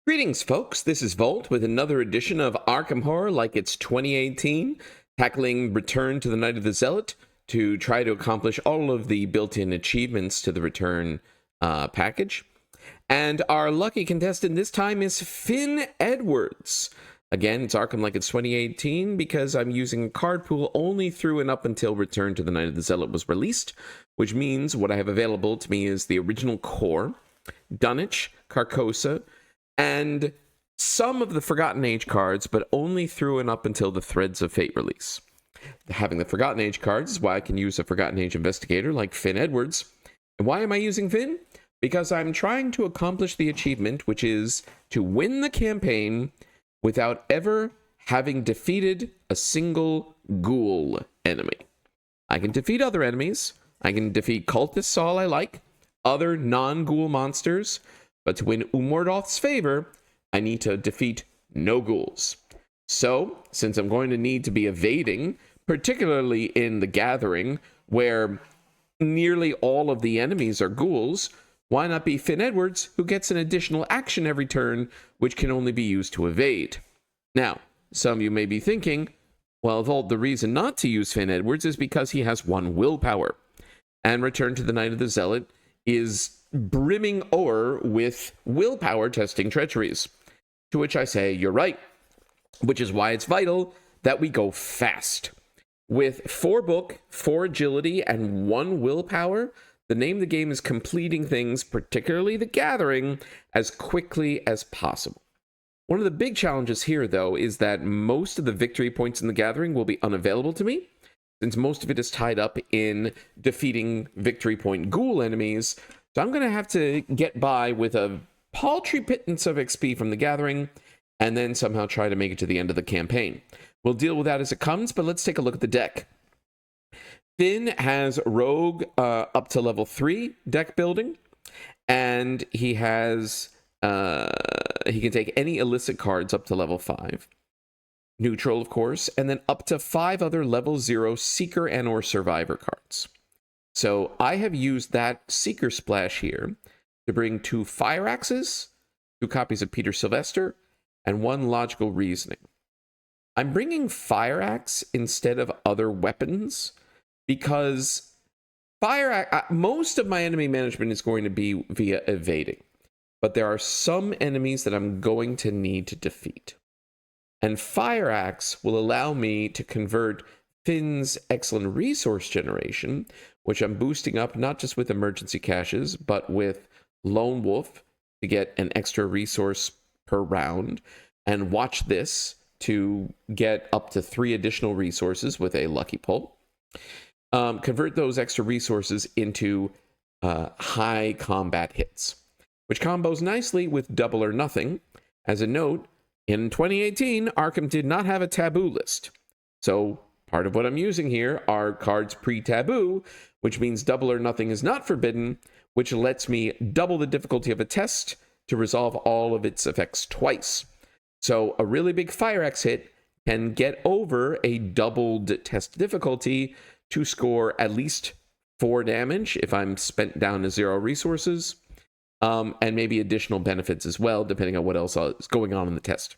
Greetings, folks. This is Volt with another edition of Arkham Horror like it's 2018, tackling Return to the Night of the Zealot to try to accomplish all of the built-in achievements to the Return package. And our lucky contestant this time is Finn Edwards. Again, it's Arkham like it's 2018 because I'm using cardpool only through and up until Return to the Night of the Zealot was released, which means what I have available to me is the original core, Dunwich, Carcosa, and some of the Forgotten Age cards, but only through and up until the Threads of Fate release. Having the Forgotten Age cards is why I can use a Forgotten Age investigator like Finn Edwards. And why am I using Finn? Because I'm trying to accomplish the achievement, which is to win the campaign without ever having defeated a single ghoul enemy. I can defeat other enemies. I can defeat cultists all I like, other non-ghoul monsters, but to win Umordhoth's favor, I need to defeat no ghouls. So, since I'm going to need to be evading, particularly in the Gathering, where nearly all of the enemies are ghouls, why not be Finn Edwards, who gets an additional action every turn, which can only be used to evade? Now, some of you may be thinking, well, Volt, the reason not to use Finn Edwards is because he has 1 willpower, and Return to the Night of the Zealot is brimming o'er with willpower testing treacheries. To which I say, you're right, which is why it's vital that we go fast. With 4 book, 4 agility, and 1 willpower, the name of the game is completing things, particularly the Gathering, as quickly as possible. One of the big challenges here, though, is that most of the victory points in the Gathering will be unavailable to me, since most of it is tied up in defeating victory point ghoul enemies. So I'm going to have to get by with a paltry pittance of XP from the Gathering, and then somehow try to make it to the end of the campaign. We'll deal with that as it comes, but let's take a look at the deck. Finn has Rogue up to level 3 deck building, and he has he can take any illicit cards up to level 5. Neutral, of course, and then up to 5 other level 0 Seeker and or Survivor cards. So I have used that Seeker splash here to bring 2 Fire Axes, 2 copies of Peter Sylvester, and 1 Logical Reasoning. I'm bringing Fire Axe instead of other weapons because most of my enemy management is going to be via evading. But there are some enemies that I'm going to need to defeat. And Fire Axe will allow me to convert Finn's excellent resource generation, which I'm boosting up not just with emergency caches, but with Lone Wolf to get an extra resource per round, and Watch This to get up to 3 additional resources with a lucky pull. Convert those extra resources into high combat hits, which combos nicely with Double or Nothing. As a note, in 2018, Arkham did not have a taboo list. So part of what I'm using here are cards pre-taboo, which means Double or Nothing is not forbidden, which lets me double the difficulty of a test to resolve all of its effects twice. So a really big Fire Axe hit can get over a doubled test difficulty to score at least 4 damage if I'm spent down to 0 resources, and maybe additional benefits as well, depending on what else is going on in the test.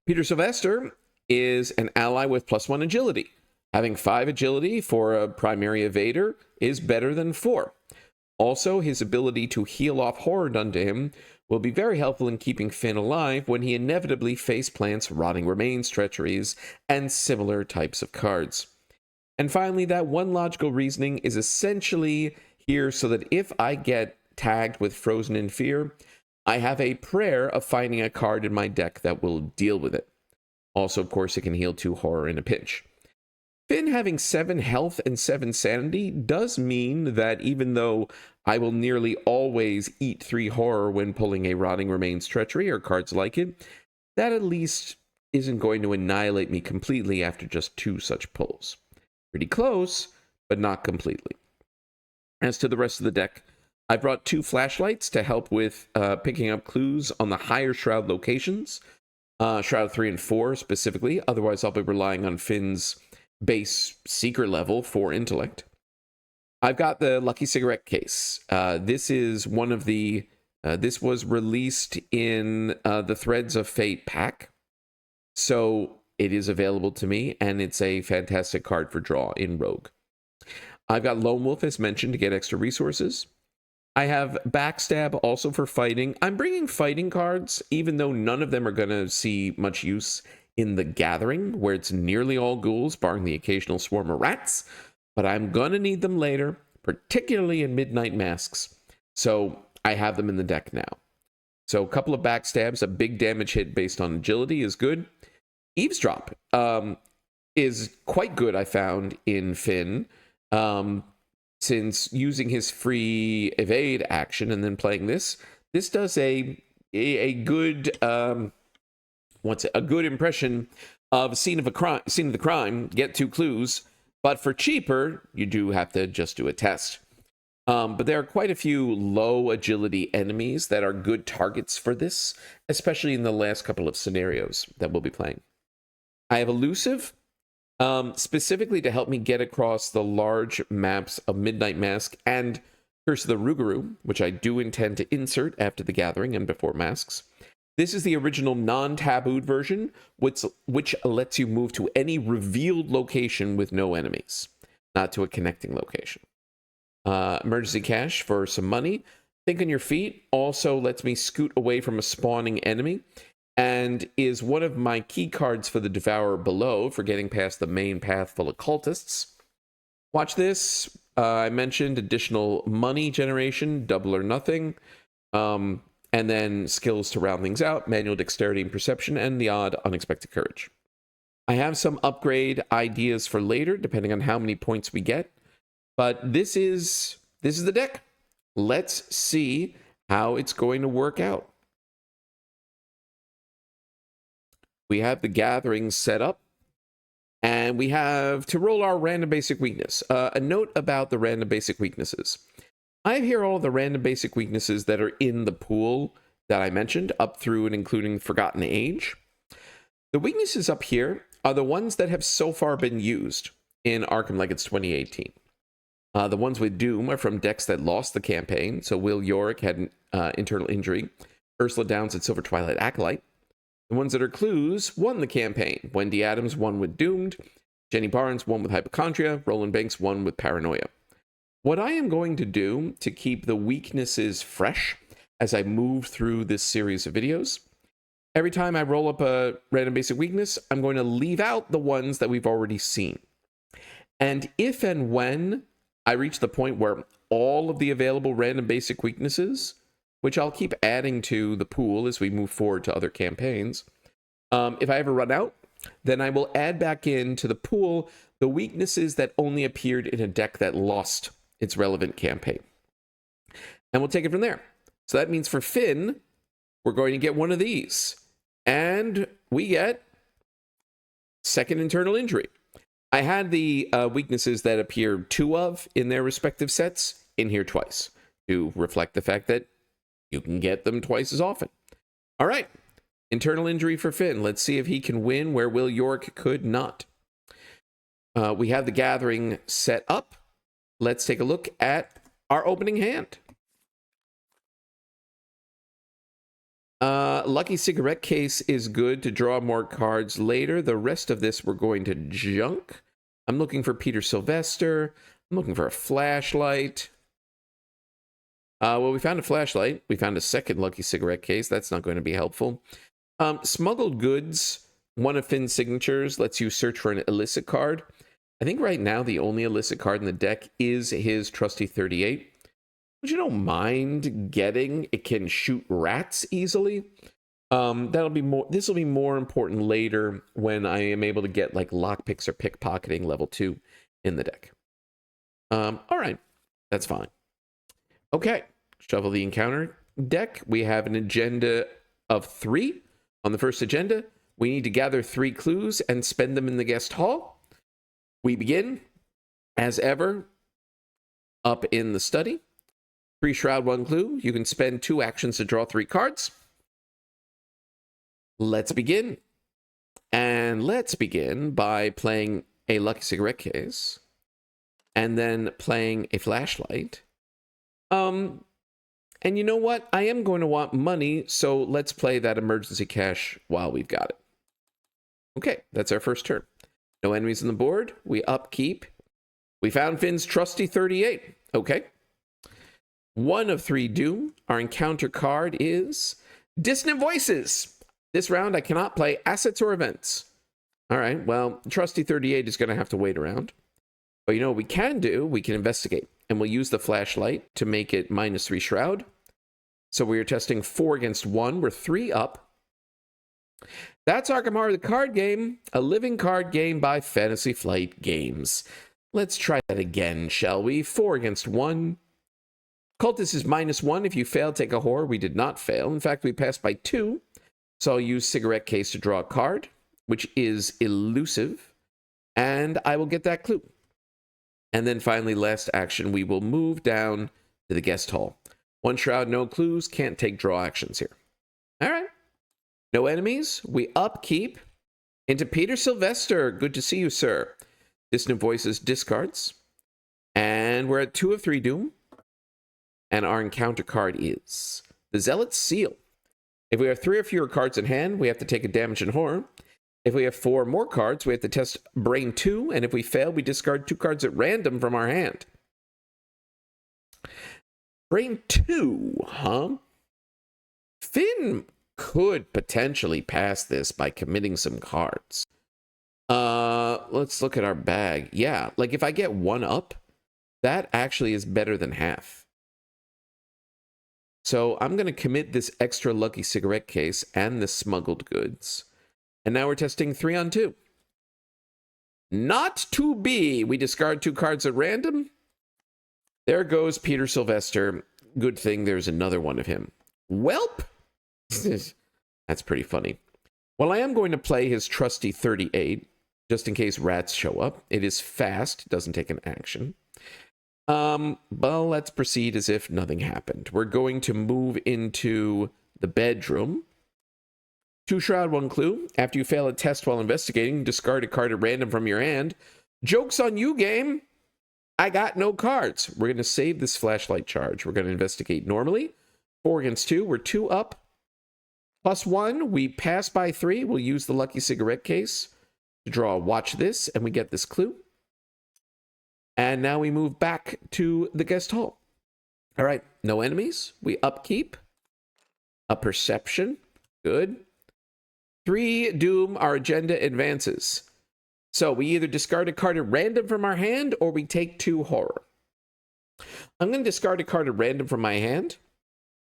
Peter Sylvester is an ally with +1 agility. Having 5 agility for a primary evader is better than 4. Also, his ability to heal off horror done to him will be very helpful in keeping Finn alive when he inevitably face plants, rotting remains, treacheries, and similar types of cards. And finally, that 1 Logical Reasoning is essentially here so that if I get tagged with Frozen in Fear, I have a prayer of finding a card in my deck that will deal with it. Also, of course, it can heal 2 horror in a pinch. Finn having 7 health and 7 sanity does mean that even though I will nearly always eat 3 horror when pulling a Rotting Remains Treachery or cards like it, that at least isn't going to annihilate me completely after just 2 such pulls. Pretty close, but not completely. As to the rest of the deck, I brought 2 flashlights to help with picking up clues on the higher Shroud locations, Shroud 3 and 4 specifically. Otherwise, I'll be relying on Finn's base Seeker level for intellect. I've got the Lucky Cigarette case. This is one of the This was released in the Threads of Fate pack, so it is available to me, and it's a fantastic card for draw in Rogue. I've got Lone Wolf, as mentioned, to get extra resources. I have Backstab also for fighting. I'm bringing fighting cards, even though none of them are going to see much use in the Gathering, where it's nearly all ghouls, barring the occasional swarm of rats. But I'm going to need them later, particularly in Midnight Masks. So I have them in the deck now. So a couple of Backstabs, a big damage hit based on agility is good. Eavesdrop is quite good, I found, in Finn. Since using his free evade action and then playing this does a good a good impression of scene of the crime. Get 2 clues, but for cheaper, you do have to just do a test. But there are quite a few low agility enemies that are good targets for this, especially in the last couple of scenarios that we'll be playing. I have Elusive. Specifically to help me get across the large maps of Midnight Mask and Curse of the Rougarou, which I do intend to insert after the Gathering and before Masks. This is the original non-tabooed version, which lets you move to any revealed location with no enemies, not to a connecting location. Emergency Cash for some money. Think on your feet also lets me scoot away from a spawning enemy, and is one of my key cards for the Devourer below for getting past the main path full of cultists. Watch this. I mentioned additional money generation, double or nothing, and then skills to round things out, manual dexterity and perception, and the odd unexpected courage. I have some upgrade ideas for later, depending on how many points we get, but this is the deck. Let's see how it's going to work out. We have the Gathering set up, and we have to roll our random basic weakness. A note about the random basic weaknesses. I have here all the random basic weaknesses that are in the pool that I mentioned, up through and including Forgotten Age. The weaknesses up here are the ones that have so far been used in Arkham like it's 2018. The ones with Doom are from decks that lost the campaign. So Will Yorick had an internal injury. Ursula Downs had Silver Twilight Acolyte. The ones that are clues won the campaign. Wendy Adams won with Doomed. Jenny Barnes won with Hypochondria. Roland Banks won with Paranoia. What I am going to do to keep the weaknesses fresh as I move through this series of videos, every time I roll up a random basic weakness, I'm going to leave out the ones that we've already seen. And if and when I reach the point where all of the available random basic weaknesses, which I'll keep adding to the pool as we move forward to other campaigns. If I ever run out, then I will add back into the pool the weaknesses that only appeared in a deck that lost its relevant campaign. And we'll take it from there. So that means for Finn, we're going to get one of these. And we get second internal injury. I had the weaknesses that appeared 2 of in their respective sets in here twice to reflect the fact that you can get them twice as often. All right. Internal injury for Finn. Let's see if he can win where Will York could not. We have the Gathering set up. Let's take a look at our opening hand. Lucky Cigarette Case is good to draw more cards later. The rest of this we're going to junk. I'm looking for Peter Sylvester. I'm looking for a flashlight. Well, we found a flashlight. We found a second Lucky Cigarette Case. That's not going to be helpful. Smuggled Goods, one of Finn's signatures, lets you search for an illicit card. I think right now the only illicit card in the deck is his trusty 38, which you don't mind getting. It can shoot rats easily. This will be more important later when I am able to get like lockpicks or pickpocketing level 2 in the deck. All right, that's fine. Okay, Shuffle the Encounter deck. We have an agenda of 3. On the first agenda, we need to gather 3 clues and spend them in the guest hall. We begin, as ever, up in the study. 3 shroud, 1 clue. You can spend 2 actions to draw 3 cards. Let's begin. And let's begin by playing a Lucky Cigarette Case and then playing a flashlight. And you know what? I am going to want money, so let's play that emergency cash while we've got it. Okay, that's our first turn. No enemies on the board. We upkeep. We found Finn's trusty 38. Okay. 1 of 3 doom. Our encounter card is Dissonant Voices. This round I cannot play assets or events. All right, well, trusty 38 is going to have to wait around. But you know what we can do? We can investigate. And we'll use the flashlight to make it -3 shroud. So we are testing 4 against 1. We're 3 up. That's Arkham Horror, the card game. A living card game by Fantasy Flight Games. Let's try that again, shall we? 4 against 1. Cultist is -1. If you fail, take a horror. We did not fail. In fact, we passed by 2. So I'll use cigarette case to draw a card, which is elusive. And I will get that clue. And then finally, last action, we will move down to the guest hall. 1 shroud, no clues, can't take draw actions here. All right. No enemies. We upkeep into Peter Sylvester. Good to see you, sir. Dissonant Voices discards. And we're at 2 of 3 doom. And our encounter card is the Zealot's Seal. If we have 3 or fewer cards in hand, we have to take a damage and horror. If we have 4 more cards, we have to test Brain 2, and if we fail, we discard 2 cards at random from our hand. Brain 2, huh? Finn could potentially pass this by committing some cards. Let's look at our bag. Yeah, like if I get 1 up, that actually is better than half. So I'm going to commit this extra lucky cigarette case and the smuggled goods. And now we're testing 3 on 2. Not to be. We discard 2 cards at random. There goes Peter Sylvester. Good thing there's another one of him. Welp! That's pretty funny. Well, I am going to play his trusty 38, just in case rats show up. It is fast. It doesn't take an action. Well, let's proceed as if nothing happened. We're going to move into the bedroom. 2 shroud, 1 clue. After you fail a test while investigating, discard a card at random from your hand. Joke's on you, game. I got no cards. We're going to save this flashlight charge. We're going to investigate normally. 4 against 2. We're 2 up. +1. We pass by 3. We'll use the lucky cigarette case to draw a watch this, and we get this clue. And now we move back to the guest hall. All right. No enemies. We upkeep. A perception. Good. 3 doom, our agenda advances. So we either discard a card at random from our hand or we take 2 horror. I'm going to discard a card at random from my hand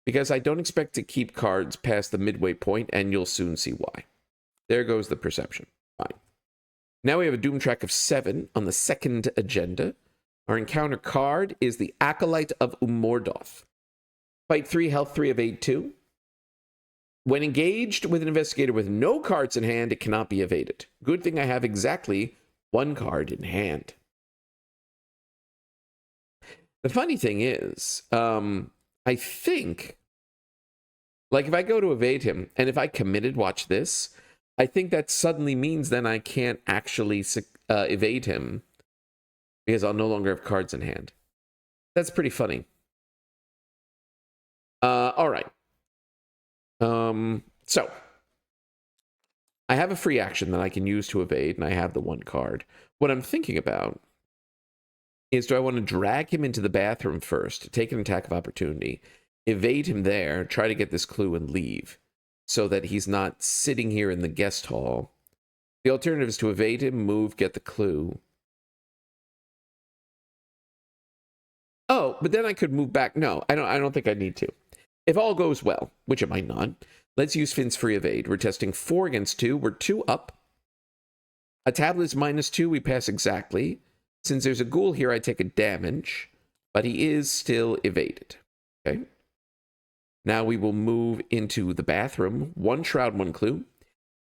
because I don't expect to keep cards past the midway point, and you'll soon see why. There goes the perception. Fine. Now we have a doom track of 7 on the second agenda. Our encounter card is the Acolyte of Umordhoth. Fight 3, health 3 of 8/2. When engaged with an investigator with no cards in hand, it cannot be evaded. Good thing I have exactly 1 card in hand. The funny thing is, I think, like if I go to evade him, and if I committed, watch this, I think that suddenly means then I can't actually evade him because I'll no longer have cards in hand. That's pretty funny. All right. So I have a free action that I can use to evade, and I have the 1 card. What I'm thinking about is, do I want to drag him into the bathroom first, take an attack of opportunity, evade him there, try to get this clue and leave, so that he's not sitting here in the guest hall. The alternative is to evade him, move, get the clue. Oh, but then I could move back. No, I don't think I need to. If all goes well, which it might not, let's use Finn's free evade. We're testing 4 against 2. We're 2 up. A tablet is -2. We pass exactly. Since there's a ghoul here, I take a damage, but he is still evaded. Okay. Now we will move into the bathroom. 1 shroud, 1 clue.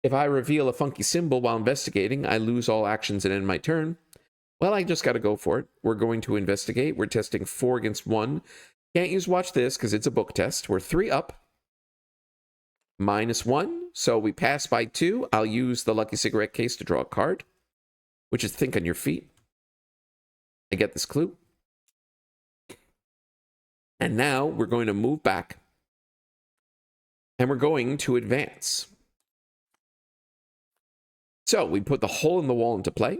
If I reveal a funky symbol while investigating, I lose all actions and end my turn. Well, I just got to go for it. We're going to investigate. We're testing 4 against 1. Can't use watch this because it's a book test. We're 3 up. -1. So we pass by 2. I'll use the lucky cigarette case to draw a card, which is think on your feet. I get this clue. And now we're going to move back. And we're going to advance. So we put the hole in the wall into play.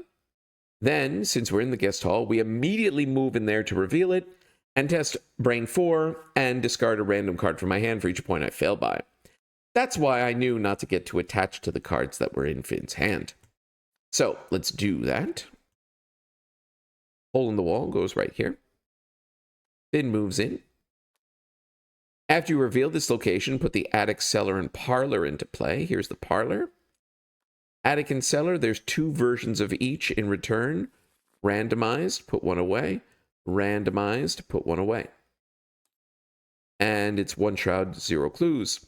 Then, since we're in the guest hall, we immediately move in there to reveal it and test Brain 4 and discard a random card from my hand for each point I fail by. That's why I knew not to get too attached to the cards that were in Finn's hand. So let's do that. Hole in the wall goes right here. Finn moves in. After you reveal this location, put the attic, cellar, and parlor into play. Here's the parlor. Attic and cellar, there's 2 versions of each in return. Randomized, put 1 away. Randomized, put 1 away. And it's 1 shroud, 0 clues.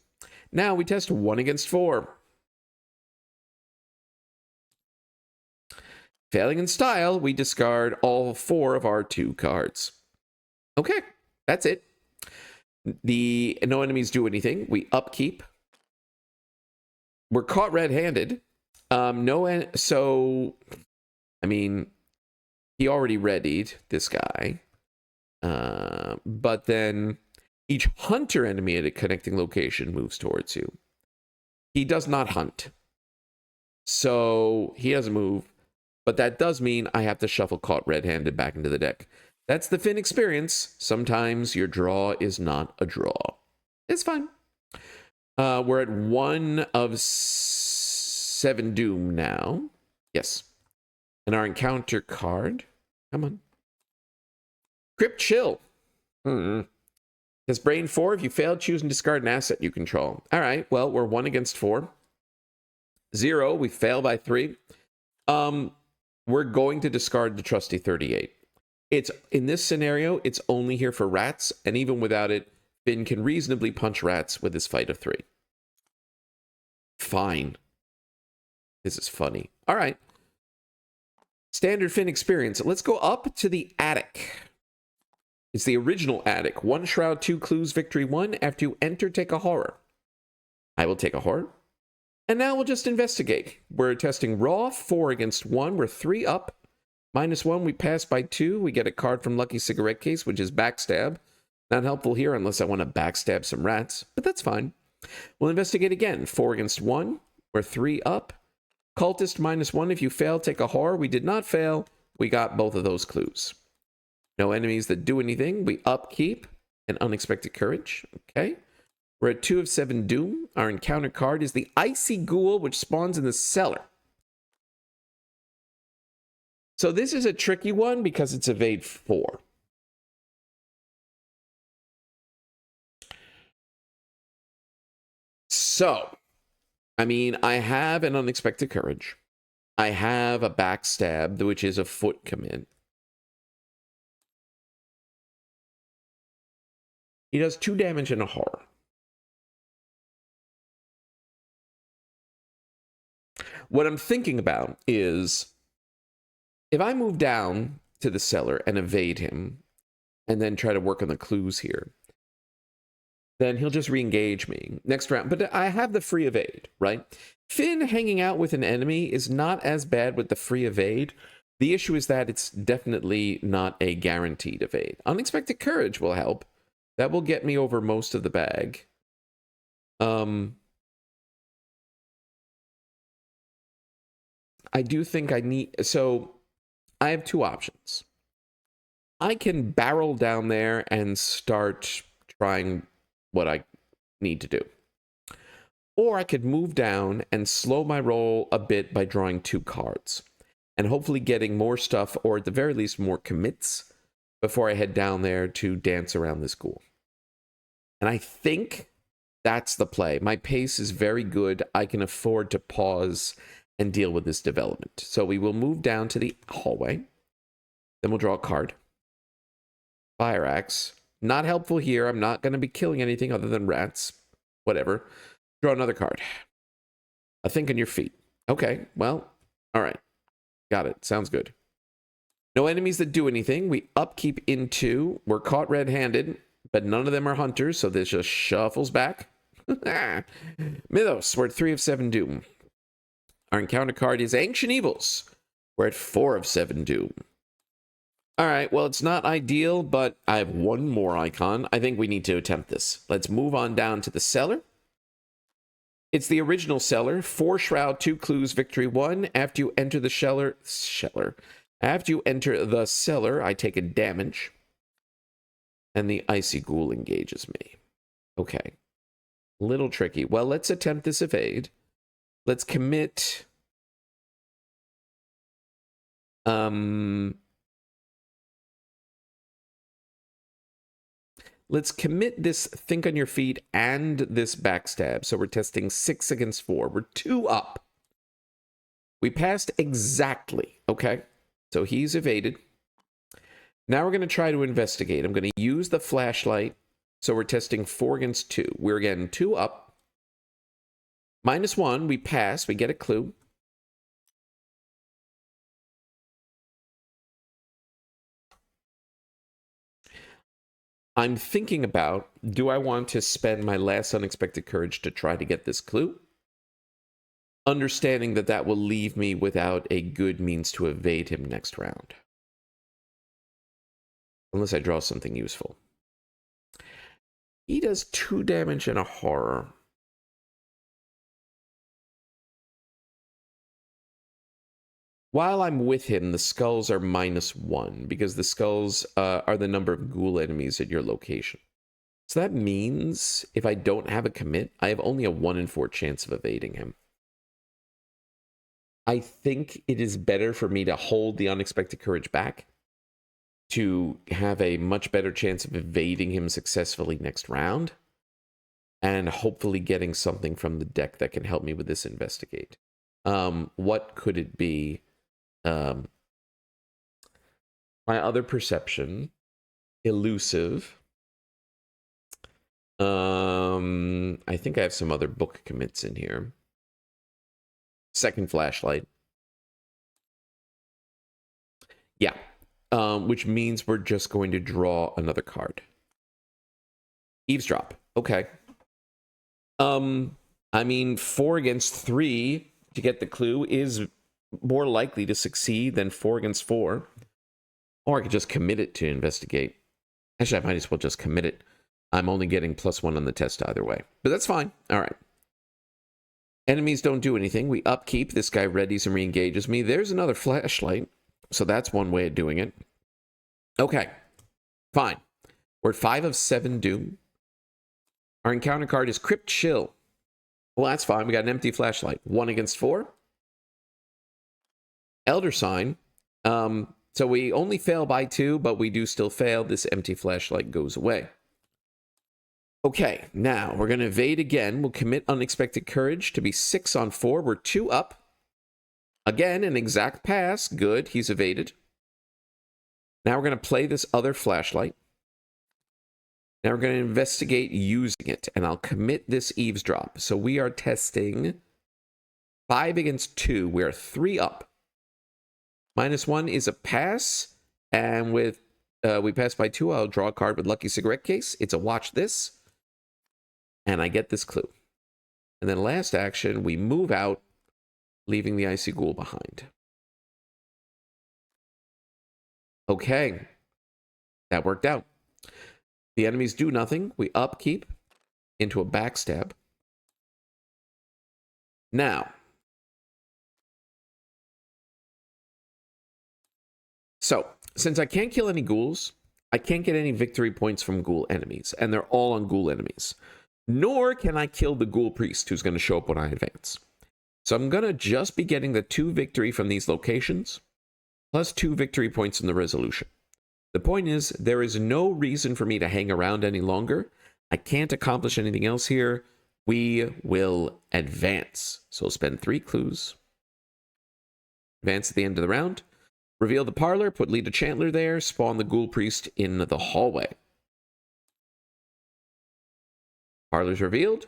Now we test 1 against 4. Failing in style, we discard all 4 of our 2 cards. Okay, that's it. No enemies do anything. We upkeep. We're caught red-handed. So, I mean, he already readied this guy. But then each hunter enemy at a connecting location moves towards you. He does not hunt. So he doesn't move. But that does mean I have to shuffle caught red-handed back into the deck. That's the Finn experience. Sometimes your draw is not a draw. It's fine. We're at 1 of 7 doom now. Yes. And our encounter card. Come on. Crypt Chill. Does Brain 4, if you fail, choose and discard an asset you control. All right, well, we're 1 against 4. 0, we fail by 3. We're going to discard the trusty 38. It's in this scenario, it's only here for rats, and even without it, Finn can reasonably punch rats with his fight of 3. Fine. This is funny. All right. Standard Finn experience. Let's go up to the attic. It's the original attic. 1 shroud, 2 clues, victory 1. After you enter, take a horror. I will take a horror. And now we'll just investigate. We're testing raw, 4 against 1. We're 3 up. -1, we pass by 2. We get a card from Lucky Cigarette Case, which is backstab. Not helpful here unless I want to backstab some rats, but that's fine. We'll investigate again. 4 against 1. We're 3 up. Cultist -1. If you fail, take a horror. We did not fail. We got both of those clues. No enemies that do anything. We upkeep an unexpected courage. Okay. We're at 2 of 7 doom. Our encounter card is the Icy Ghoul, which spawns in the cellar. So this is a tricky one because it's evade 4. So, I mean, I have an unexpected courage. I have a backstab, which is a foot commit. He does 2 damage and a horror. What I'm thinking about is, if I move down to the cellar and evade him, and then try to work on the clues here, then he'll just re-engage me next round. But I have the free evade, right? Finn hanging out with an enemy is not as bad with the free evade. The issue is that it's definitely not a guaranteed evade. Unexpected courage will help. That will get me over most of the bag. I do think I need... So, I have 2 options. I can barrel down there and start trying what I need to do. Or I could move down and slow my roll a bit by drawing 2 cards. And hopefully getting more stuff, or at the very least more commits, before I head down there to dance around this ghoul. And I think that's the play. My pace is very good. I can afford to pause and deal with this development. So we will move down to the hallway. Then we'll draw a card. Fire Axe. Not helpful here. I'm not going to be killing anything other than rats. Whatever. Draw another card. A Think on Your Feet. Okay, well, all right. Got it. Sounds good. No enemies that do anything. We upkeep into. We're caught red-handed, but none of them are hunters, so this just shuffles back. Mythos. We're at 3 of 7 doom. Our encounter card is Ancient Evils. We're at 4 of 7 doom. All right, well, it's not ideal, but I have one more icon. I think we need to attempt this. Let's move on down to the cellar. It's the original cellar. 4 shroud, 2 clues, victory 1. After you enter the cellar. After you enter the cellar, I take a damage. And the icy ghoul engages me. Okay. Little tricky. Well, let's attempt this evade. Let's commit. Let's commit this think on your feet and this backstab. So we're testing 6 against 4. We're 2 up. We passed exactly. Okay. So he's evaded. Now we're going to try to investigate. I'm going to use the flashlight. So we're testing 4 against 2. We're again 2 up. -1. We pass. We get a clue. I'm thinking about, do I want to spend my last unexpected courage to try to get this clue? Understanding that that will leave me without a good means to evade him next round. Unless I draw something useful. He does 2 damage and a horror. While I'm with him, the skulls are -1, because the skulls are the number of ghoul enemies at your location. So that means if I don't have a commit, I have only a 1 in 4 chance of evading him. I think it is better for me to hold the unexpected courage back to have a much better chance of evading him successfully next round, and hopefully getting something from the deck that can help me with this investigate. What could it be? My other perception, elusive. I think I have some other book commits in here. Second flashlight. Yeah. Which means we're just going to draw another card. Eavesdrop. Okay. I mean, 4 against 3 to get the clue is more likely to succeed than 4 against 4. Or I could just commit it to investigate. Actually, I might as well just commit it. I'm only getting +1 on the test either way. But that's fine. All right. Enemies don't do anything. We upkeep. This guy readies and re-engages me. There's another flashlight. So that's one way of doing it. Okay. Fine. We're at 5 of 7 doom. Our encounter card is Crypt Chill. Well, that's fine. We got an empty flashlight. 1 against 4. Elder Sign. So we only fail by 2, but we do still fail. This empty flashlight goes away. Okay, now we're going to evade again. We'll commit Unexpected Courage to be 6 on 4. We're 2 up. Again, an exact pass. Good, he's evaded. Now we're going to play this other flashlight. Now we're going to investigate using it, and I'll commit this eavesdrop. So we are testing 5 against 2. We're 3 up. -1 is a pass, and with we pass by 2, I'll draw a card with Lucky Cigarette Case. It's a watch this, and I get this clue. And then last action, we move out, leaving the Icy Ghoul behind. Okay, that worked out. The enemies do nothing. We upkeep into a backstab. Now, so since I can't kill any ghouls, I can't get any victory points from ghoul enemies, and they're all on ghoul enemies. Nor can I kill the Ghoul Priest, who's going to show up when I advance. So I'm going to just be getting the 2 victory from these locations, plus 2 victory points in the resolution. The point is, there is no reason for me to hang around any longer. I can't accomplish anything else here. We will advance. So we'll spend 3 clues. Advance at the end of the round. Reveal the parlor, put Lita Chandler there, spawn the Ghoul Priest in the hallway. Parlor's revealed.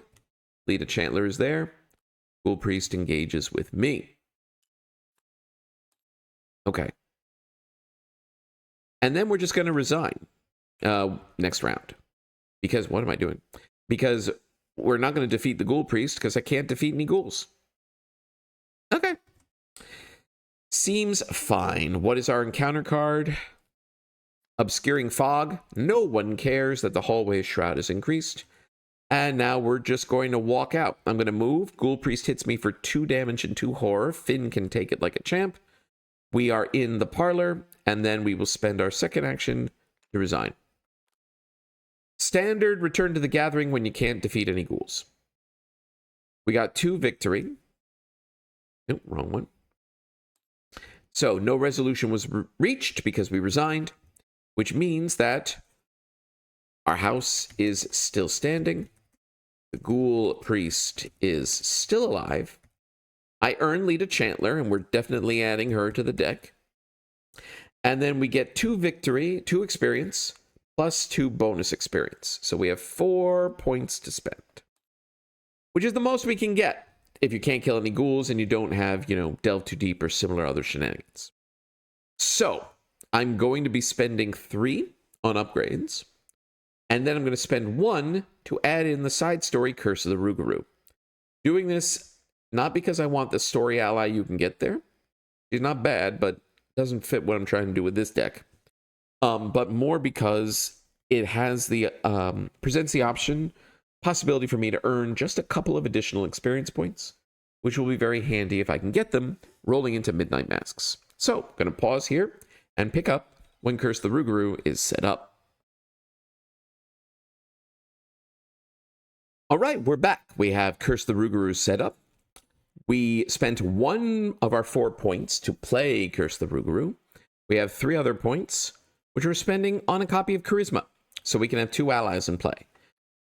Lita Chandler is there. Ghoul Priest engages with me. Okay. And then we're just going to resign next round. Because, what am I doing? Because we're not going to defeat the Ghoul Priest because I can't defeat any ghouls. Okay. Seems fine. What is our encounter card? Obscuring fog. No one cares that the hallway shroud is increased. And now we're just going to walk out. I'm going to move. Ghoul Priest hits me for 2 damage and 2 horror. Finn can take it like a champ. We are in the parlor, and then we will spend our second action to resign. Standard, return to the gathering when you can't defeat any ghouls. We got 2 victory. Nope, wrong one. So no resolution was reached because we resigned, which means that our house is still standing. The Ghoul Priest is still alive. I earn Lita Chantler, and we're definitely adding her to the deck. And then we get 2 victory, 2 experience, plus 2 bonus experience. So we have 4 points to spend, which is the most we can get if you can't kill any ghouls and you don't have, delve too deep or similar other shenanigans. So I'm going to be spending 3 on upgrades. And then I'm going to spend 1 to add in the side story, Curse of the Rougarou. Doing this not because I want the story ally you can get there. She's not bad, but doesn't fit what I'm trying to do with this deck. But more because it has the presents the possibility for me to earn just a couple of additional experience points, which will be very handy if I can get them rolling into Midnight Masks. So I'm going to pause here and pick up when Curse of the Rougarou is set up. All right, we're back. We have Curse of the Rougarou set up. We spent 1 of our 4 points to play Curse of the Rougarou. We have 3 other points, which we're spending on a copy of Charisma, so we can have 2 allies in play.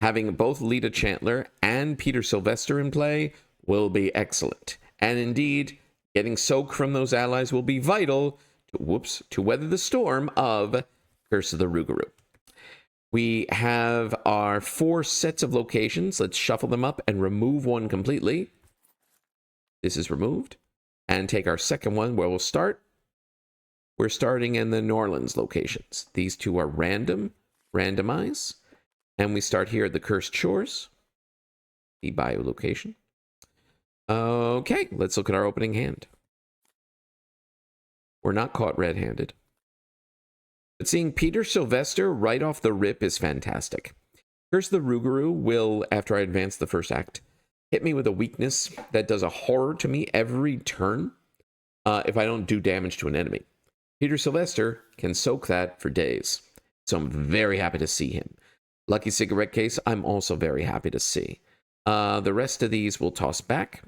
Having both Lita Chantler and Peter Sylvester in play will be excellent. And indeed, getting soak from those allies will be vital to weather the storm of Curse of the Rougarou. We have our 4 sets of locations. Let's shuffle them up and remove 1 completely. This is removed. And take our second one where we'll start. We're starting in the New Orleans locations. These 2 are randomize. And we start here at the Cursed Shores, the bio location. Okay, let's look at our opening hand. We're not caught red-handed. But seeing Peter Sylvester right off the rip is fantastic. Curse of the Rougarou will, after I advance the first act, hit me with a weakness that does a horror to me every turn if I don't do damage to an enemy. Peter Sylvester can soak that for days. So I'm very happy to see him. Lucky Cigarette Case, I'm also very happy to see. The rest of these we'll toss back.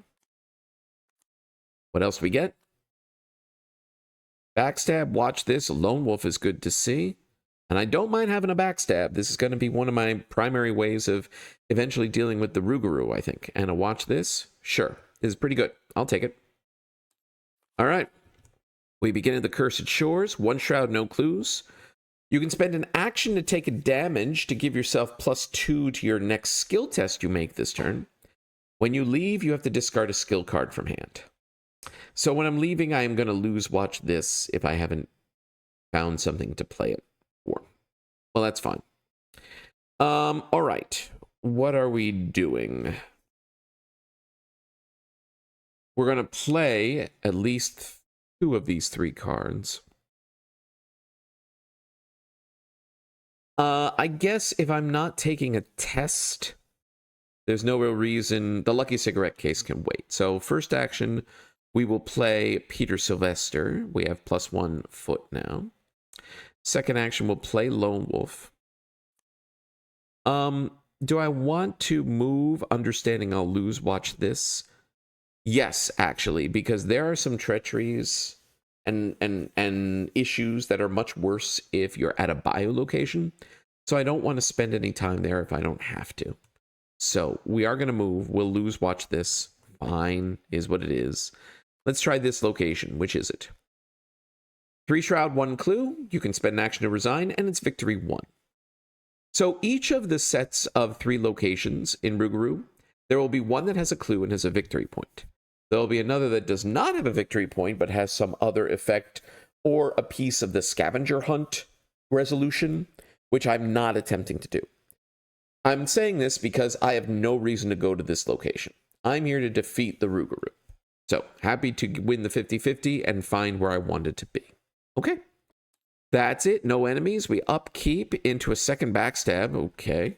What else we get? Backstab, watch this. Lone Wolf is good to see. And I don't mind having a backstab. This is going to be one of my primary ways of eventually dealing with the Rougarou, I think. And a watch this? Sure. This is pretty good. I'll take it. All right. We begin at the Cursed Shores. 1 shroud, no clues. You can spend an action to take a damage to give yourself +2 to your next skill test you make this turn. When you leave, you have to discard a skill card from hand. So when I'm leaving, I am going to lose watch this if I haven't found something to play it for. Well, that's fine. All right. What are we doing? We're going to play at least 2 of these 3 cards. I guess if I'm not taking a test, there's no real reason. The Lucky Cigarette Case can wait. So first action, we will play Peter Sylvester. We have +1 foot now. Second action, we'll play Lone Wolf. Do I want to move Understanding I'll Lose Watch This? Yes, actually, because there are some treacheries and issues that are much worse if you're at a bio location. So I don't want to spend any time there if I don't have to. So we are going to move. We'll lose watch this. Fine, is what it is. Let's try this location. Which is it? 3 shroud, 1 clue. You can spend an action to resign, and it's victory 1. So each of the sets of 3 locations in Rougarou, there will be one that has a clue and has a victory point. There will be another that does not have a victory point, but has some other effect or a piece of the scavenger hunt resolution, which I'm not attempting to do. I'm saying this because I have no reason to go to this location. I'm here to defeat the Rougarou. So, happy to win the 50-50 and find where I wanted to be. Okay? That's it. No enemies. We upkeep into a second backstab. Okay.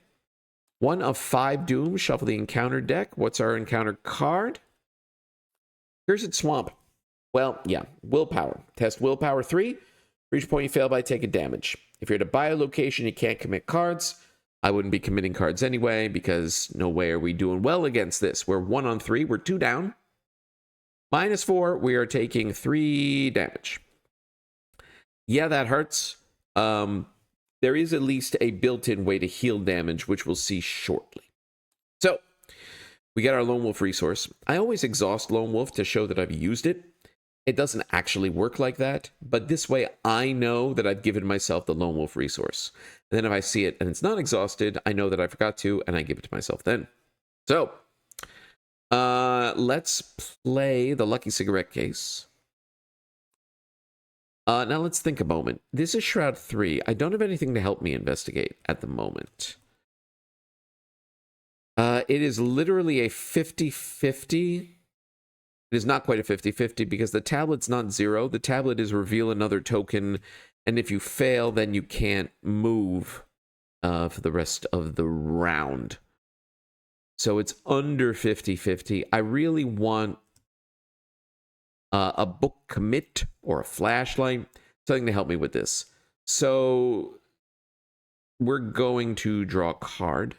1 of 5 doom. Shuffle the encounter deck. What's our encounter card? Cursed Swamp. Well, yeah. Willpower. Test willpower 3. Reach point you fail by taking damage. If you're at a biolocation, you can't commit cards. I wouldn't be committing cards anyway, because no way are we doing well against this. We're 1 on 3. We're 2 down. -4. We are taking 3 damage. Yeah, that hurts. There is at least a built-in way to heal damage, which we'll see shortly. So, we get our Lone Wolf resource. I always exhaust Lone Wolf to show that I've used it. It doesn't actually work like that, but this way I know that I've given myself the Lone Wolf resource. And then if I see it and it's not exhausted, I know that I forgot to, and I give it to myself then. So, let's play the Lucky Cigarette Case. Now let's think a moment. This is Shroud 3. I don't have anything to help me investigate at the moment. It is literally a 50-50. It is not quite a 50-50 because the tablet's not 0. The tablet is reveal another token, and if you fail, then you can't move for the rest of the round. So it's under 50-50. I really want a book commit or a flashlight, something to help me with this. So we're going to draw a card.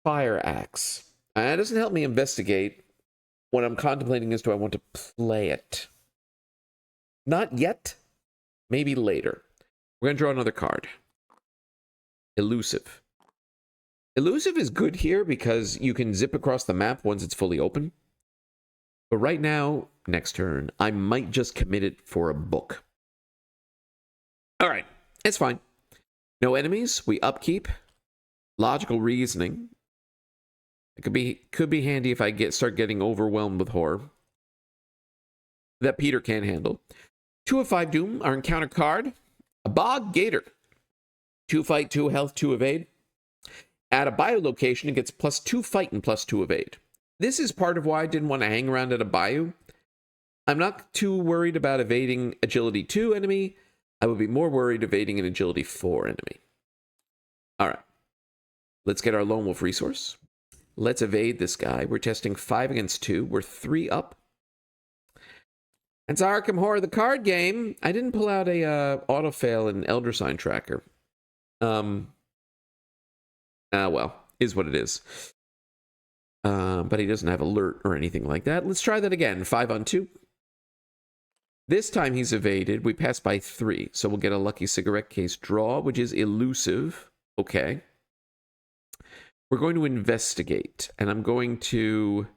Fire Axe. That doesn't help me investigate. What I'm contemplating is, do I want to play it? Not yet. Maybe later. We're going to draw another card. Elusive. Elusive is good here because you can zip across the map once it's fully open. But right now, next turn, I might just commit it for a book. All right. It's fine. No enemies. We upkeep. Logical reasoning. It could be handy if I start getting overwhelmed with horror that Peter can't handle. 2 of 5 doom. Our encounter card, a Bog Gator. 2 fight, 2 health, 2 evade. At a bio location, it gets +2 fight and +2 evade. This is part of why I didn't want to hang around at a bayou. I'm not too worried about evading agility 2 enemy. I would be more worried evading an agility 4 enemy. All right. Let's get our Lone Wolf resource. Let's evade this guy. We're testing 5 against 2. We're 3 up. It's Arkham Horror, the card game. I didn't pull out a auto-fail and Elder Sign tracker. Well, is what it is. But he doesn't have alert or anything like that. Let's try that again. 5 on 2. This time he's evaded. We pass by 3. So we'll get a Lucky Cigarette Case draw, which is elusive. Okay. We're going to investigate. And I'm going to...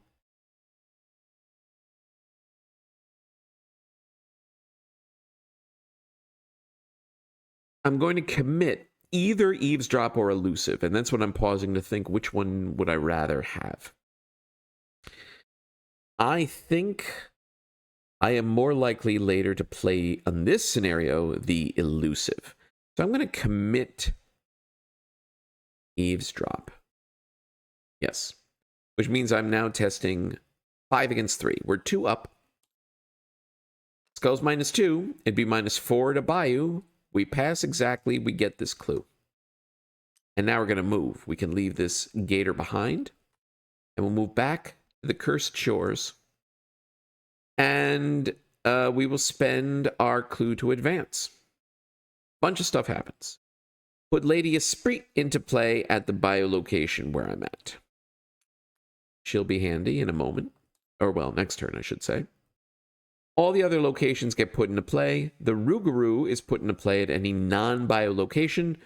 commit either eavesdrop or elusive. And that's what I'm pausing to think, which one would I rather have? I think I am more likely later to play, on this scenario, the elusive. So I'm going to commit eavesdrop. Yes. Which means I'm now testing 5 against 3. We're 2 up. Skulls -2. It'd be -4 to Bayou. We pass exactly. We get this clue. And now we're going to move. We can leave this gator behind. And we'll move back to the Cursed Shores. And we will spend our clue to advance. Bunch of stuff happens. Put Lady Esprit into play at the biolocation where I'm at. She'll be handy in a moment. Or, well, next turn, I should say. All the other locations get put into play. The Rougarou is put into play at any non-bio location.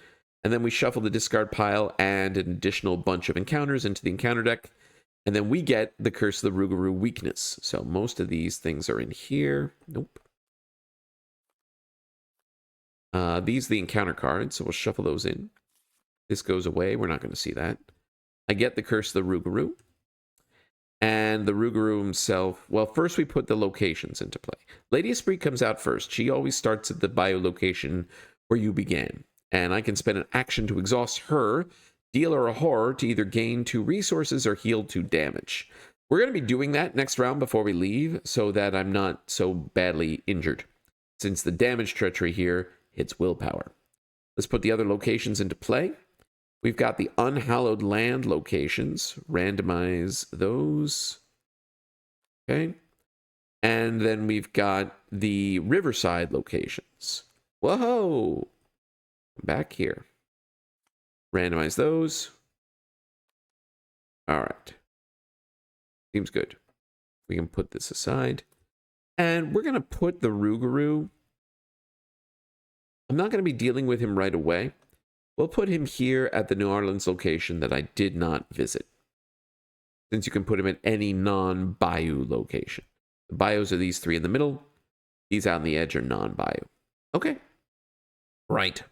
And then we shuffle the discard pile and an additional bunch of encounters into the encounter deck. And then we get the Curse of the Rougarou weakness. So most of these things are in here. Nope. These are the encounter cards, so we'll shuffle those in. This goes away. We're not going to see that. I get the Curse of the Rougarou. And the Rougarou himself... Well, first we put the locations into play. Lady Esprit comes out first. She always starts at the bio location where you began. And I can spend an action to exhaust her, deal her a horror to either gain 2 resources or heal 2 damage. We're going to be doing that next round before we leave so that I'm not so badly injured. since the damage treachery here hits willpower. Let's put the other locations into play. We've got the unhallowed land locations. Randomize those. Okay. And then we've got the riverside locations. Whoa! Back here. Randomize those. All right. Seems good. We can put this aside. And we're going to put the Rougarou. I'm not going to be dealing with him right away. We'll put him here at the New Orleans location that I did not visit, since you can put him at any non-bayou location. The bayous are these three in the middle. These out on the edge are non-bayou. Okay. Right.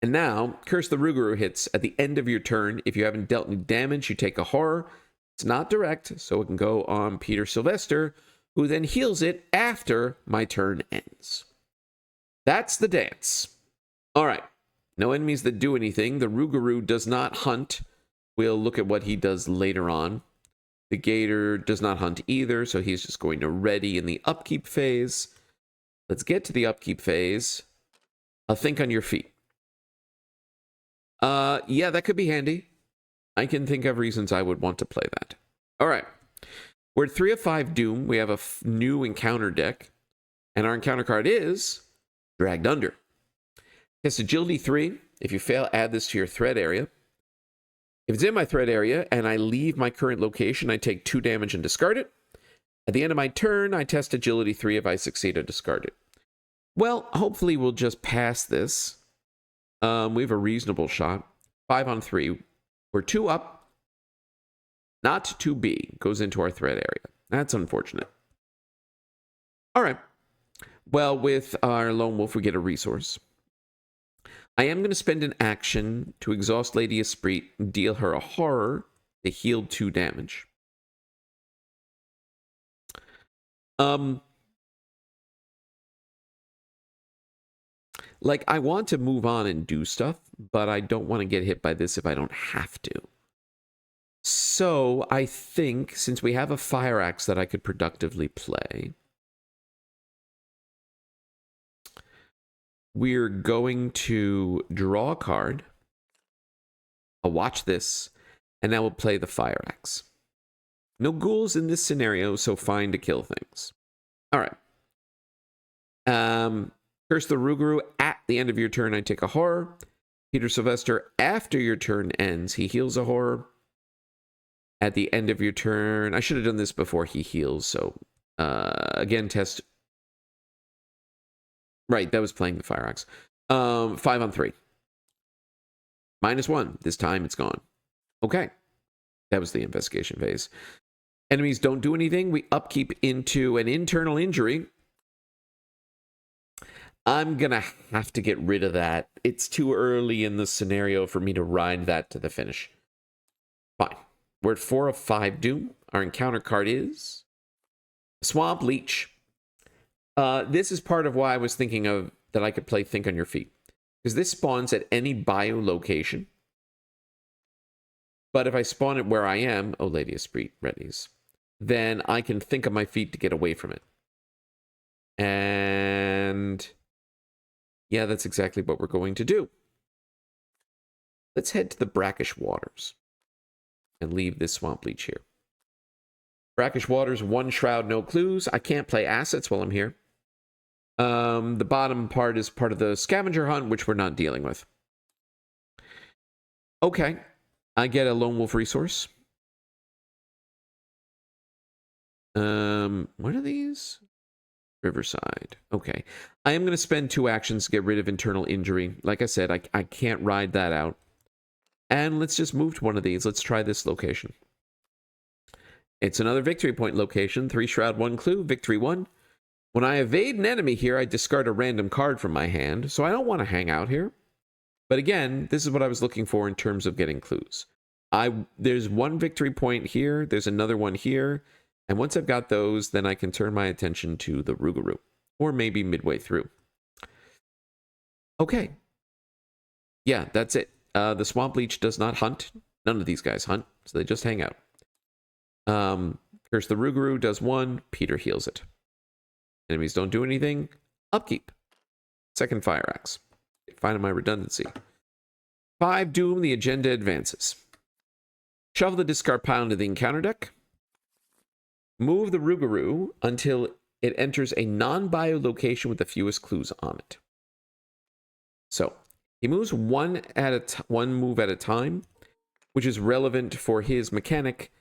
And now, Curse the Rougarou hits at the end of your turn. If you haven't dealt any damage, you take a horror. It's not direct, so it can go on Peter Sylvester, who then heals it after my turn ends. That's the dance. All right. No enemies that do anything. The Rougarou does not hunt. We'll look at what he does later on. The Gator does not hunt either, so he's just going to ready in the upkeep phase. Let's get to the upkeep phase. Think on your feet. Yeah, that could be handy. I can think of reasons I would want to play that. All right. We're at 3 of 5 Doom. We have a new encounter deck. And our encounter card is Dragged Under. Test Agility 3. If you fail, add this to your threat area. If it's in my threat area and I leave my current location, I take 2 damage and discard it. At the end of my turn, I test Agility 3. If I succeed, I discard it. Well, hopefully we'll just pass this. We have a reasonable shot. 5 on 3. We're 2 up. Not 2B. Goes into our threat area. That's unfortunate. All right. Well, with our Lone Wolf, we get a resource. I am going to spend an action to exhaust Lady Esprit and deal her a horror to heal 2 damage. Like, I want to move on and do stuff, but I don't want to get hit by this if I don't have to. So, I think, since we have a fire axe that I could productively play, we're going to draw a card. I'll watch this, and now we'll play the fire axe. No ghouls in this scenario, so fine to kill things. All right. Curse the Rougarou. At the end of your turn, I take a horror. Peter Sylvester, after your turn ends, he heals a horror. At the end of your turn, I should have done this before he heals, so again, test. Right, that was playing the fire axe. 5 on 3. -1. This time it's gone. Okay. That was the investigation phase. Enemies don't do anything. We upkeep into an internal injury. I'm going to have to get rid of that. It's too early in the scenario for me to ride that to the finish. Fine. We're at 4 of 5 Doom. Our encounter card is Swamp Leech. This is part of why I was thinking of that I could play Think on Your Feet. Because this spawns at any bio location. But if I spawn it where I am, oh, Lady Esprit readies, then I can think on my feet to get away from it. And yeah, that's exactly what we're going to do. Let's head to the Brackish Waters and leave this Swamp Leech here. Brackish Waters, 1 shroud, no clues. I can't play assets while I'm here. The bottom part is part of the scavenger hunt, which we're not dealing with. Okay. I get a Lone Wolf resource. What are these? Riverside. Okay. I am going to spend 2 actions to get rid of internal injury. Like I said, I can't ride that out. And let's just move to one of these. Let's try this location. It's another victory point location. 3 shroud, 1 clue. Victory 1. When I evade an enemy here, I discard a random card from my hand. So I don't want to hang out here. But again, this is what I was looking for in terms of getting clues. There's 1 victory point here. There's another one here. And once I've got those, then I can turn my attention to the Rougarou. Or maybe midway through. Okay. Yeah, that's it. The Swamp Leech does not hunt. None of these guys hunt, so they just hang out. Curse the Rougarou does 1. Peter heals it. Enemies don't do anything. Upkeep. Second Fire Axe. Finding my redundancy. 5 Doom, the agenda advances. Shuffle the discard pile into the encounter deck. Move the Rougarou until it enters a non-bio location with the fewest clues on it. So, he moves one move at a time, which is relevant for his mechanic,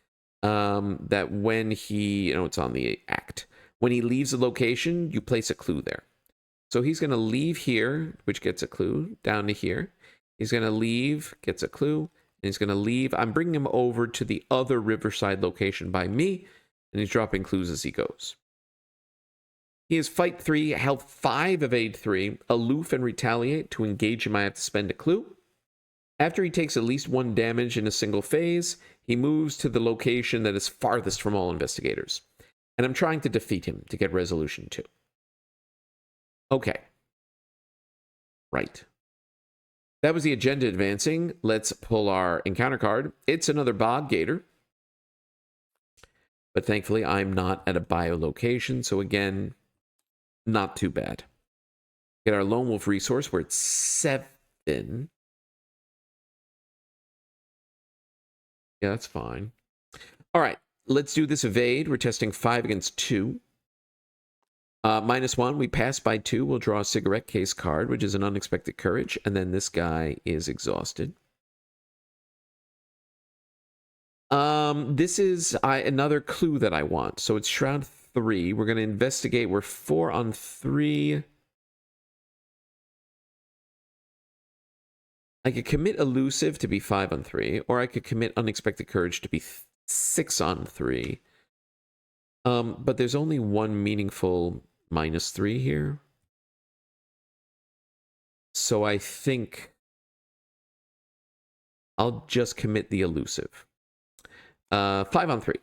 that when he, it's on the act. When he leaves a location, you place a clue there. So he's going to leave here, which gets a clue, down to here. He's going to leave, gets a clue, and he's going to leave. I'm bringing him over to the other Riverside location by me, and he's dropping clues as he goes. He has Fight 3, Health 5, Evade 3, Aloof and Retaliate. To engage him, I have to spend a clue. After he takes at least 1 damage in a single phase, he moves to the location that is farthest from all investigators. And I'm trying to defeat him to get resolution 2. Okay. Right. That was the agenda advancing. Let's pull our encounter card. It's another Bog Gator. But thankfully, I'm not at a bio location, so again, not too bad. Get our Lone Wolf resource. We're at 7. Yeah, that's fine. All right, let's do this evade. We're testing 5 against 2. -1, we pass by 2. We'll draw a cigarette case card, which is an unexpected courage. And then this guy is exhausted. This is another clue that I want. So it's Shroud 3. We're going to investigate. We're 4 on 3. I could commit Elusive to be 5 on 3, or I could commit Unexpected Courage to be 6 on 3. But there's only one meaningful -3 here. So I think I'll just commit the Elusive. 5 on 3.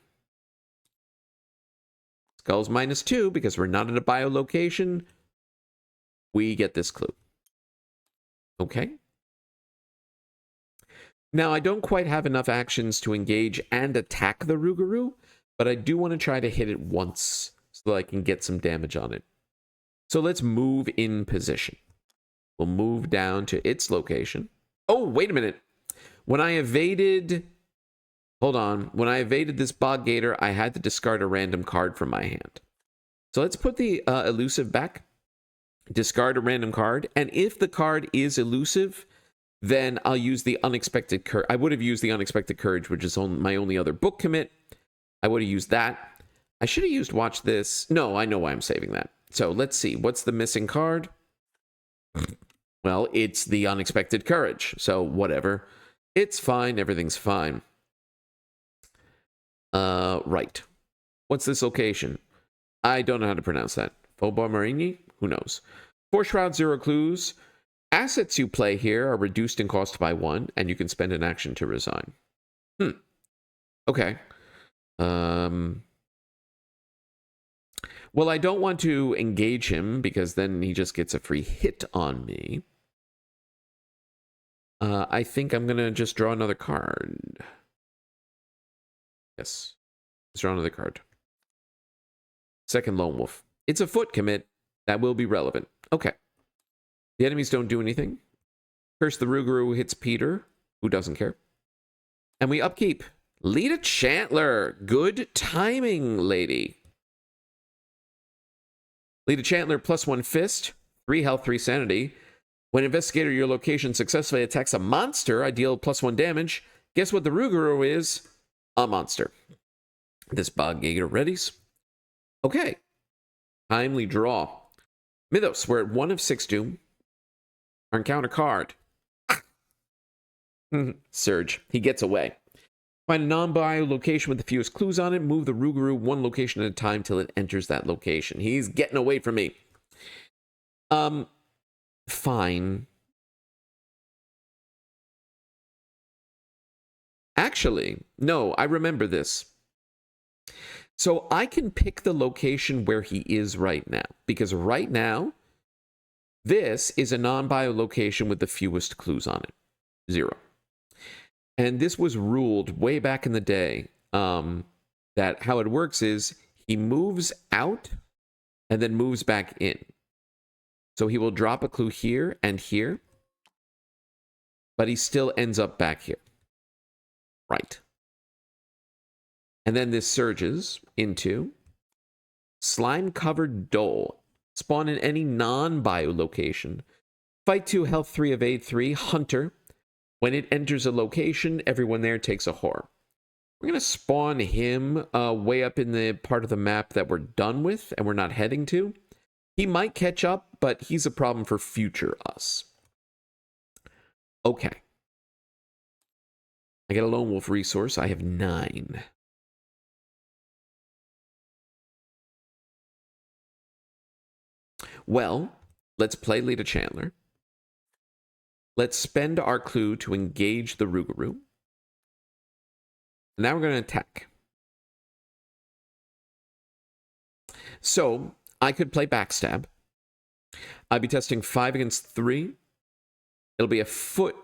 Skulls -2, because we're not at a bio location. We get this clue. Okay. Now, I don't quite have enough actions to engage and attack the Rougarou, but I do want to try to hit it once so that I can get some damage on it. So let's move in position. We'll move down to its location. Oh, wait a minute. When I evaded... Hold on. When I evaded this Bog Gator, I had to discard a random card from my hand. So let's put the Elusive back. Discard a random card. And if the card is elusive, then I'll use the Unexpected Courage. I would have used the Unexpected Courage, which is my only other book commit. I would have used that. I should have used Watch This. No, I know why I'm saving that. So let's see. What's the missing card? Well, it's the Unexpected Courage. So whatever. It's fine. Everything's fine. Right. What's this location? I don't know how to pronounce that. Faubourg Marigny? Who knows? 4 shrouds, 0 clues. Assets you play here are reduced in cost by 1, and you can spend an action to resign. Okay. Well, I don't want to engage him, because then he just gets a free hit on me. I think I'm going to just draw another card. Yes. Let's draw another card. Second Lone Wolf. It's a foot commit. That will be relevant. Okay. The enemies don't do anything. Curse the Rougarou hits Peter, who doesn't care. And we upkeep. Lita Chantler. Good timing, lady. Lita Chantler, +1 fist. 3 health, 3 sanity. When investigator your location successfully attacks a monster, I deal +1 damage. Guess what the Rougarou is? A monster. This Bog Gator readies. Okay. Timely draw. Mythos, we're at 1 of 6 doom. Our encounter card. Surge. He gets away. Find a non-bio location with the fewest clues on it. Move the Rougarou 1 location at a time till it enters that location. He's getting away from me. Fine. Actually, no, I remember this. So I can pick the location where he is right now. Because right now, this is a non-bio location with the fewest clues on it. 0. And this was ruled way back in the day that how it works is he moves out and then moves back in. So he will drop a clue here and here, but he still ends up back here. Right. And then this surges into slime-covered Dole. Spawn in any non-bio location. Fight 2, health 3 evade 3, Hunter. When it enters a location, everyone there takes a horror. We're going to spawn him way up in the part of the map that we're done with and we're not heading to. He might catch up, but he's a problem for future us. Okay. I get a lone wolf resource. I have 9. Well, let's play Lita Chandler. Let's spend our clue to engage the Rougarou. Now we're going to attack. So, I could play Backstab. I'd be testing 5 against 3. It'll be a foot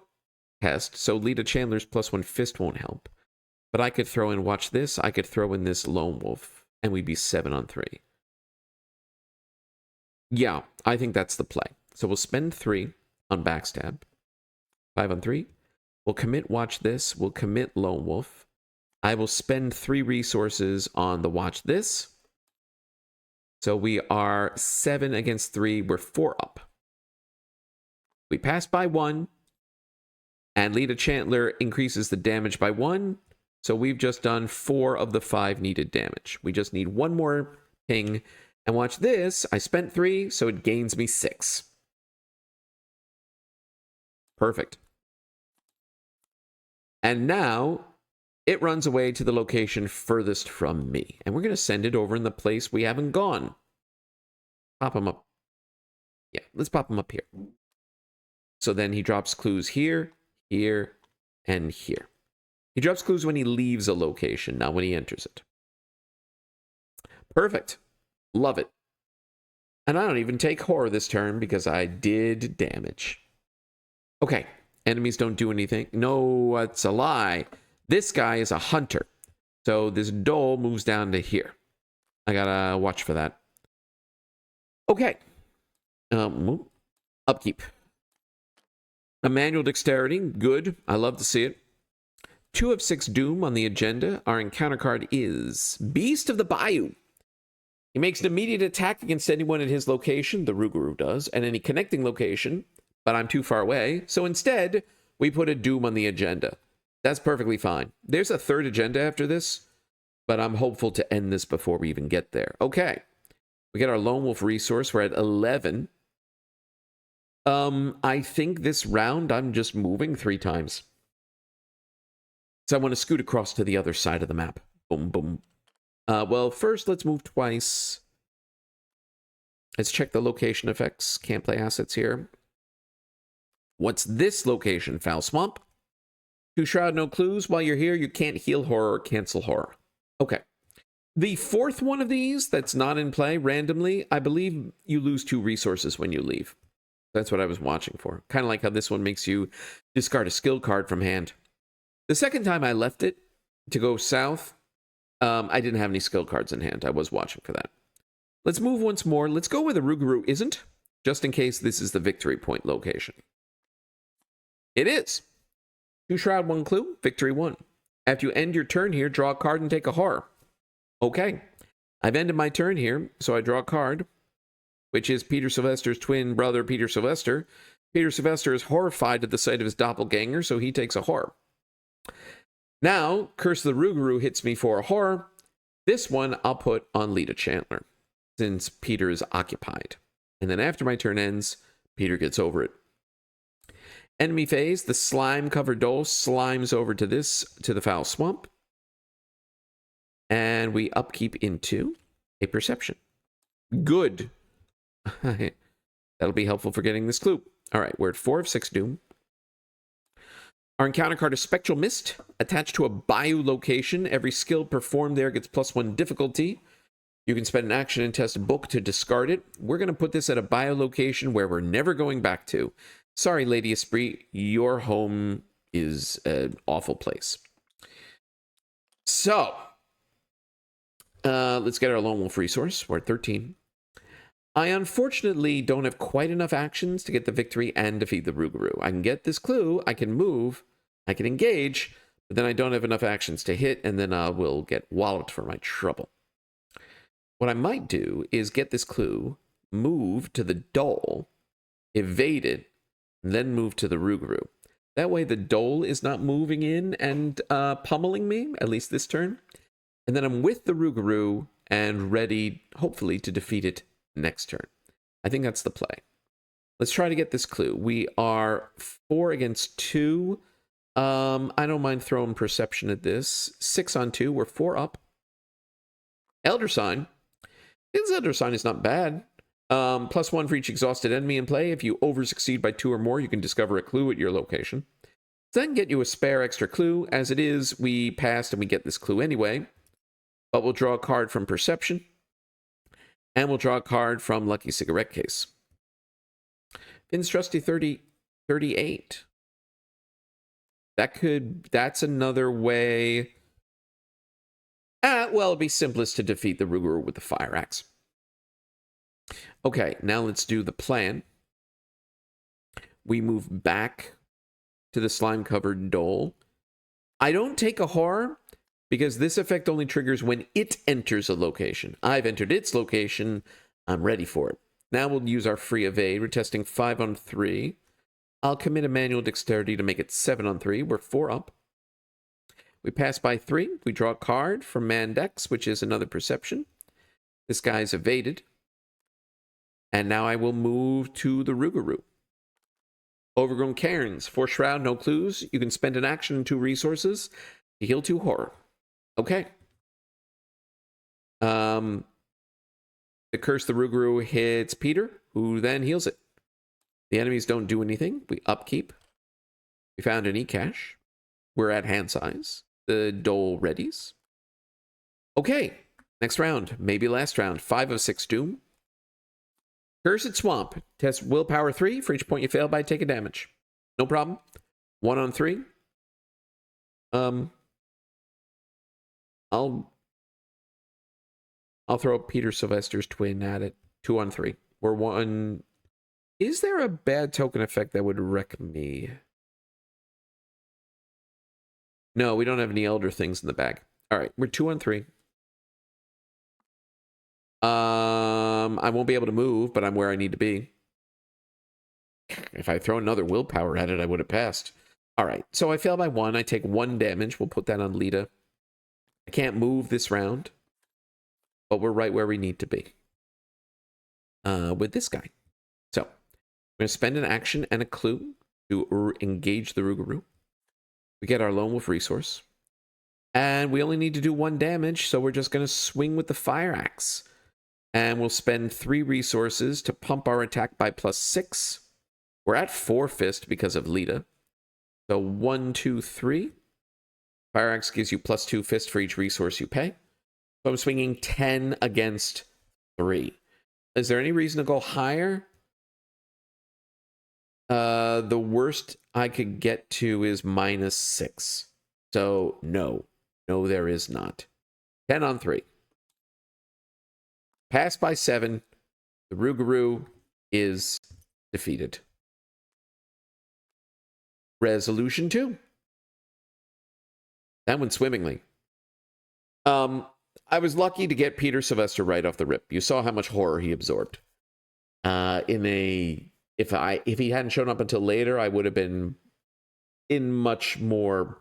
test, so Lita Chandler's +1 fist won't help. But I could throw in, watch this, I could throw in this Lone Wolf, and we'd be 7 on 3. Yeah, I think that's the play. So we'll spend 3 on Backstab. 5 on 3. We'll commit Watch This. We'll commit Lone Wolf. I will spend 3 resources on the Watch This. So we are 7 against 3. We're 4 up. We pass by 1. And Lita Chandler increases the damage by 1. So we've just done 4 of the 5 needed damage. We just need 1 more ping. And watch this. I spent 3, so it gains me 6. Perfect. And now it runs away to the location furthest from me. And we're going to send it over in the place we haven't gone. Pop him up. Yeah, let's pop him up here. So then he drops clues here, here, and here. He drops clues when he leaves a location, not when he enters it. Perfect. Love it. And I don't even take horror this turn because I did damage. Okay. Enemies don't do anything. No, that's a lie. This guy is a hunter. So this Dole moves down to here. I gotta watch for that. Okay. Upkeep. A manual dexterity. Good. I love to see it. 2 of 6 doom on the agenda. Our encounter card is Beast of the Bayou. He makes an immediate attack against anyone at his location, the Rougarou does, and any connecting location, but I'm too far away, so instead, we put a doom on the agenda. That's perfectly fine. There's a 3rd agenda after this, but I'm hopeful to end this before we even get there. Okay. We get our Lone Wolf resource. We're at 11. I think this round, I'm just moving 3 times. So I want to scoot across to the other side of the map. Boom, boom. Well, first, let's move twice. Let's check the location effects. Can't play assets here. What's this location? Foul Swamp. 2 Shroud, no clues. While you're here, you can't heal horror or cancel horror. Okay. The 4th one of these that's not in play randomly, I believe you lose 2 resources when you leave. That's what I was watching for. Kind of like how this one makes you discard a skill card from hand. The second time I left it to go south, I didn't have any skill cards in hand. I was watching for that. Let's move once more. Let's go where the Rougarou isn't, just in case this is the victory point location. It is. 2 Shroud, 1 clue, victory 1. After you end your turn here, draw a card and take a horror. Okay. I've ended my turn here, so I draw a card, which is Peter Sylvester's twin brother, Peter Sylvester. Peter Sylvester is horrified at the sight of his doppelganger, so he takes a horror. Now, Curse of the Rougarou hits me for a horror. This one I'll put on Lita Chandler, since Peter is occupied. And then after my turn ends, Peter gets over it. Enemy phase, the slime-covered Dole slimes over to the Foul Swamp. And we upkeep into a Perception. Good. That'll be helpful for getting this clue. All right, we're at 4 of 6 doom. Our encounter card is Spectral Mist. Attached to a Bayou location. Every skill performed there gets +1 difficulty. You can spend an action and test a book to discard it. We're going to put this at a Bayou location where we're never going back to. Sorry, Lady Esprit, your home is an awful place. So, let's get our Lone Wolf resource. We're at 13. I unfortunately don't have quite enough actions to get the victory and defeat the Rougarou. I can get this clue, I can move, I can engage, but then I don't have enough actions to hit, and then I will get walloped for my trouble. What I might do is get this clue, move to the Dole, evade it, and then move to the Rougarou. That way the Dole is not moving in and pummeling me, at least this turn. And then I'm with the Rougarou and ready, hopefully, to defeat it next turn. I think that's the play. Let's try to get this clue. We are 4 against 2. I don't mind throwing perception at this. 6 on 2. We're 4 up. Elder Sign. This Elder Sign is not bad. +1 for each exhausted enemy in play. If you over-succeed by 2 or more, you can discover a clue at your location. Then get you a spare extra clue. As it is, we passed and we get this clue anyway. But we'll draw a card from Perception. And we'll draw a card from Lucky Cigarette Case. Vin's Trusty 38. That's another way. Well, it'd be simplest to defeat the Rougarou with the Fire Axe. Okay, now let's do the plan. We move back to the slime-covered Dole. I don't take a horror because this effect only triggers when it enters a location. I've entered its location. I'm ready for it. Now we'll use our free evade. We're testing 5 on 3. I'll commit a manual dexterity to make it 7 on 3. We're 4 up. We pass by 3. We draw a card from Mandex, which is another perception. This guy's evaded. And now I will move to the Rougarou. Overgrown Cairns. 4 Shroud, no clues. You can spend an action and 2 resources to heal 2 horror. Okay. The Curse the Rougarou hits Peter, who then heals it. The enemies don't do anything. We upkeep. We found an e-cache. We're at hand size. The Dole readies. Okay. Next round. Maybe last round. 5 of 6 Doom. Cursed Swamp. Test willpower 3. For each point you fail by, take a damage. No problem. 1 on 3. I'll throw Peter Sylvester's twin at it. 2 on 3. We're 1. Is there a bad token effect that would wreck me? No, we don't have any elder things in the bag. All right, we're 2 on 3. I won't be able to move, but I'm where I need to be. If I throw another willpower at it, I would have passed. All right, so I fail by 1. I take 1 damage. We'll put that on Lita. I can't move this round, but we're right where we need to be with this guy. So I'm going to spend an action and a clue to engage the Rougarou. We get our Lone Wolf resource. And we only need to do 1 damage, so we're just going to swing with the Fire Axe. And we'll spend 3 resources to pump our attack by +6. We're at 4 fist because of Lita. So 1, 2, 3. Fire Axe gives you +2 fist for each resource you pay. So I'm swinging 10 against 3. Is there any reason to go higher? The worst I could get to is -6. So no. No, there is not. 10 on 3. Pass by 7. The Rougarou is defeated. Resolution 2. That went swimmingly. I was lucky to get Peter Sylvester right off the rip. You saw how much horror he absorbed. If he hadn't shown up until later, I would have been in much more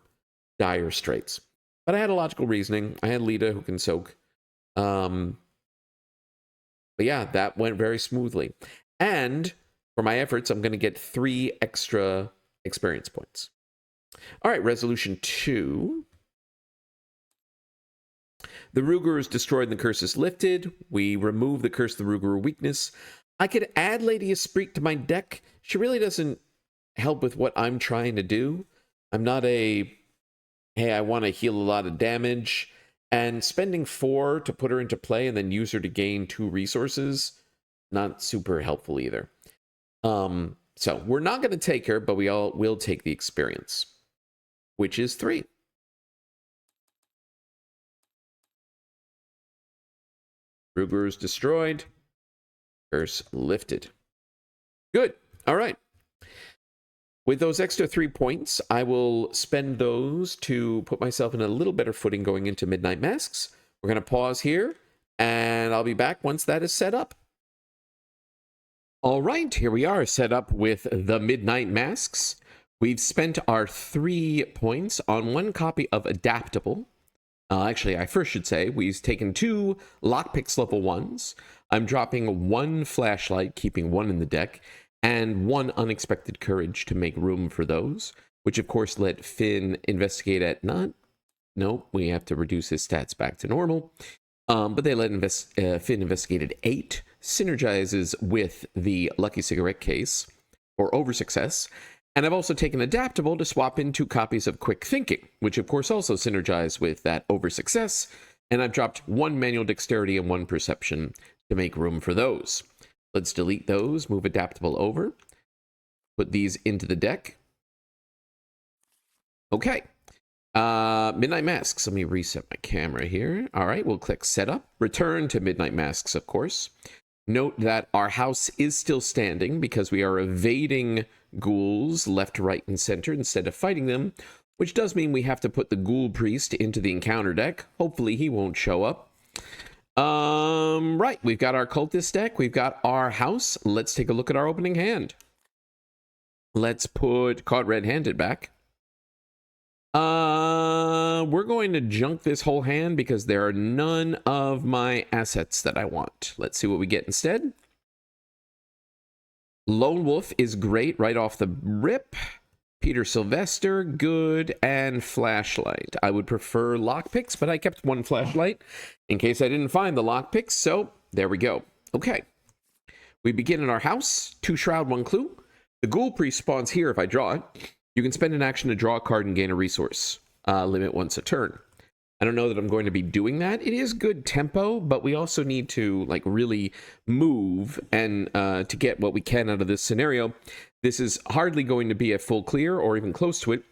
dire straits. But I had a logical reasoning. I had Lita who can soak. But yeah, that went very smoothly. And for my efforts, I'm going to get 3 extra experience points. All right, resolution 2. The Rougarou is destroyed and the curse is lifted. We remove the Curse of the Rougarou weakness. I could add Lady Esprit to my deck. She really doesn't help with what I'm trying to do. I'm not hey, I want to heal a lot of damage. And spending 4 to put her into play and then use her to gain 2 resources, not super helpful either. So we're not going to take her, but we all will take the experience, which is 3. Rougarou is destroyed. Curse lifted. Good. All right. With those extra 3 points, I will spend those to put myself in a little better footing going into Midnight Masks. We're going to pause here, and I'll be back once that is set up. All right, here we are set up with the Midnight Masks. We've spent our 3 points on 1 copy of Adaptable. Actually, I first should say we've taken 2 lockpicks level 1s. I'm dropping 1 flashlight, keeping 1 in the deck, and 1 unexpected courage to make room for those, which of course let Finn investigate at Nope, we have to reduce his stats back to normal. But they let Finn investigate at 8, synergizes with the Lucky Cigarette case, or over success. And I've also taken Adaptable to swap in 2 copies of Quick Thinking, which of course also synergize with that over success. And I've dropped 1 manual dexterity and 1 perception to make room for those. Let's delete those, move Adaptable over, put these into the deck. Okay. Midnight Masks. Let me reset my camera here. All right, we'll click Setup. Return to Midnight Masks, of course. Note that our house is still standing because we are evading ghouls left, right, and center instead of fighting them, which does mean we have to put the Ghoul Priest into the encounter deck. Hopefully he won't show up. Right, we've got our cultist deck, we've got our house. Let's take a look at our opening hand. Let's put Caught Red-Handed back. We're going to junk this whole hand because there are none of my assets that I want. Let's see what we get instead. Lone Wolf is great right off the rip. Peter Sylvester, good, and flashlight. I would prefer lockpicks, but I kept 1 flashlight in case I didn't find the lockpicks, so there we go. Okay. We begin in our house. 2 shroud, 1 clue. The Ghoul Priest spawns here if I draw it. You can spend an action to draw a card and gain a resource. Limit once a turn. I don't know that I'm going to be doing that. It is good tempo, but we also need to like really move and to get what we can out of this scenario. This is hardly going to be a full clear or even close to it.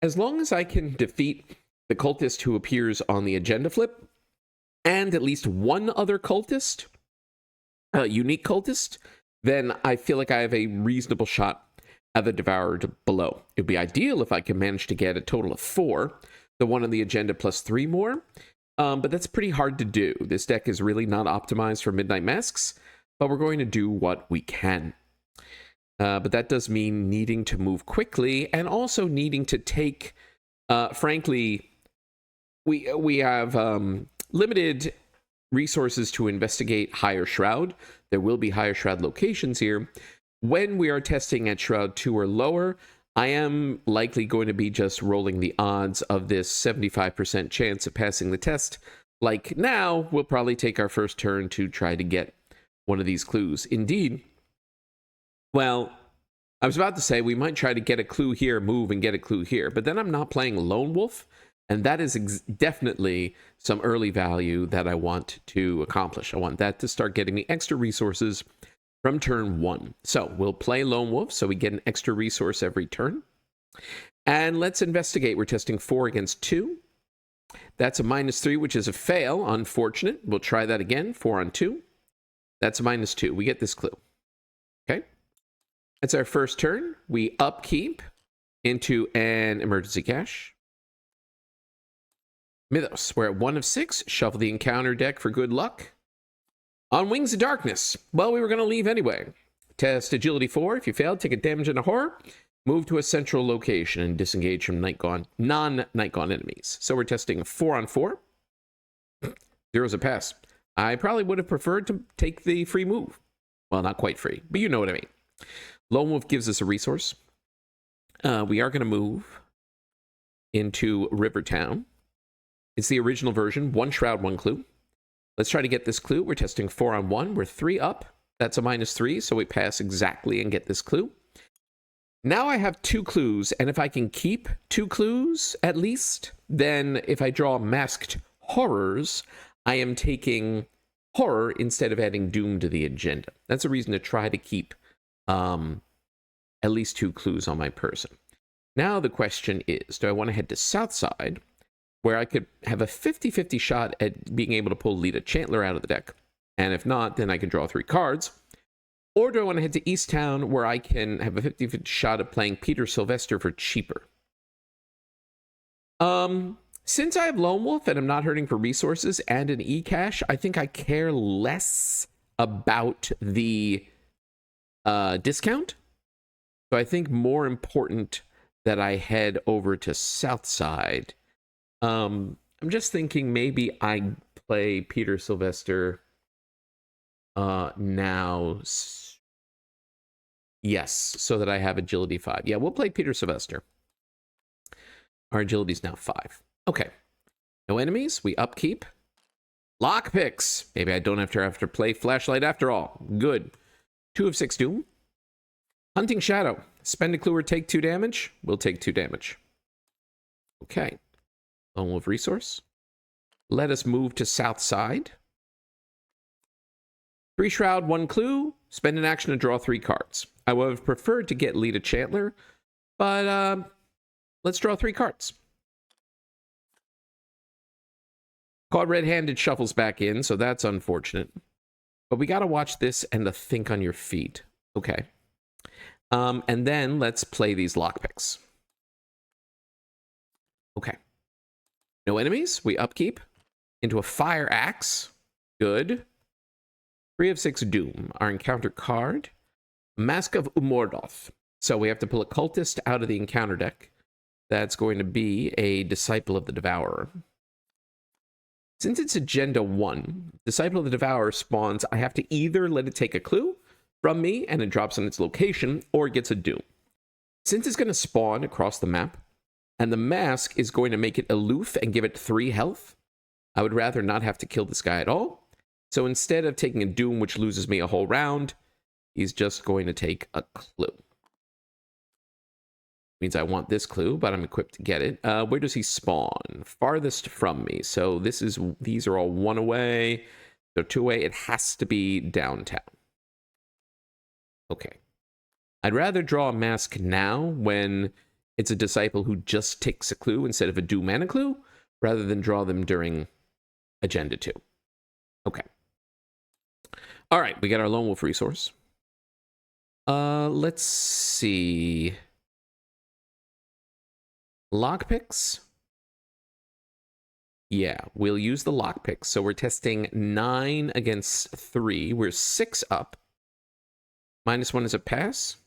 As long as I can defeat the cultist who appears on the agenda flip and at least 1 other cultist, unique cultist, then I feel like I have a reasonable shot at the Devourer below. It would be ideal if I can manage to get a total of 4, the 1 on the agenda plus 3 more, but that's pretty hard to do. This deck is really not optimized for Midnight Masks, but we're going to do what we can. But that does mean needing to move quickly and also needing to take, frankly, we have limited resources to investigate Higher Shroud. There will be Higher Shroud locations here. When we are testing at Shroud 2 or lower, I am likely going to be just rolling the odds of this 75% chance of passing the test. Like now, we'll probably take our first turn to try to get one of these clues. Indeed, well, I was about to say we might try to get a clue here, move, and get a clue here, but then I'm not playing Lone Wolf, and that is definitely some early value that I want to accomplish. I want that to start getting me extra resources from turn 1. So we'll play Lone Wolf so we get an extra resource every turn. And let's investigate. We're testing 4 against 2. That's a -3, which is a fail. Unfortunate. We'll try that again. 4 on 2. That's a -2. We get this clue. Okay. That's our first turn. We upkeep into an emergency cache. Mythos. We're at 1 of 6. Shuffle the encounter deck for good luck. On Wings of Darkness. Well, we were going to leave anyway. Test Agility 4. If you failed, take a damage in a horror. Move to a central location and disengage from non-Nightgone enemies. So we're testing 4 on 4. 0's a pass. I probably would have preferred to take the free move. Well, not quite free, but you know what I mean. Lone Wolf gives us a resource. We are going to move into Rivertown. It's the original version. 1 shroud, 1 clue. Let's try to get this clue. We're testing 4 on 1. We're 3 up. That's a -3, so we pass exactly and get this clue. Now I have 2 clues, and if I can keep 2 clues at least, then if I draw masked horrors, I am taking horror instead of adding doom to the agenda. That's a reason to try to keep at least 2 clues on my person. Now the question is, do I want to head to Southside, where I could have a 50-50 shot at being able to pull Lita Chantler out of the deck? And if not, then I can draw 3 cards. Or do I want to head to East Town where I can have a 50-50 shot at playing Peter Sylvester for cheaper? Since I have Lone Wolf and I'm not hurting for resources and an e-cash, I think I care less about the discount. So I think more important that I head over to Southside. I'm just thinking maybe I play Peter Sylvester now. Yes, so that I have agility 5. Yeah, we'll play Peter Sylvester. Our agility's now 5. Okay. No enemies. We upkeep. Lockpicks. Maybe I don't have to play flashlight after all. Good. 2 of 6 doom. Hunting shadow. Spend a clue or take 2 damage. We'll take 2 damage. Okay. Lone Wolf resource. Let us move to south side. 3 shroud, 1 clue. Spend an action to draw 3 cards. I would have preferred to get Lita Chantler, but let's draw 3 cards. Caught red-handed shuffles back in, so that's unfortunate. But we got to watch this and to think on your feet. Okay. And then let's play these lockpicks. Okay. No enemies. We upkeep into a fire axe. Good. 3 of 6 doom. Our encounter card. Mask of Umordhoth. So we have to pull a cultist out of the encounter deck. That's going to be a Disciple of the Devourer. Since it's Agenda 1, Disciple of the Devourer spawns, I have to either let it take a clue from me and it drops on its location, or it gets a doom. Since it's going to spawn across the map, and the mask is going to make it aloof and give it 3 health, I would rather not have to kill this guy at all. So instead of taking a doom, which loses me a whole round, he's just going to take a clue. Means I want this clue, but I'm equipped to get it. Where does he spawn? Farthest from me. So these are all 1 away. So 2 away. It has to be downtown. Okay. I'd rather draw a mask now when it's a disciple who just takes a clue instead of a doom and a clue, rather than draw them during Agenda 2. Okay. All right, we got our Lone Wolf resource. Let's see. Lockpicks? Yeah, we'll use the lockpicks. So we're testing 9 against 3. We're 6 up. -1 is a pass.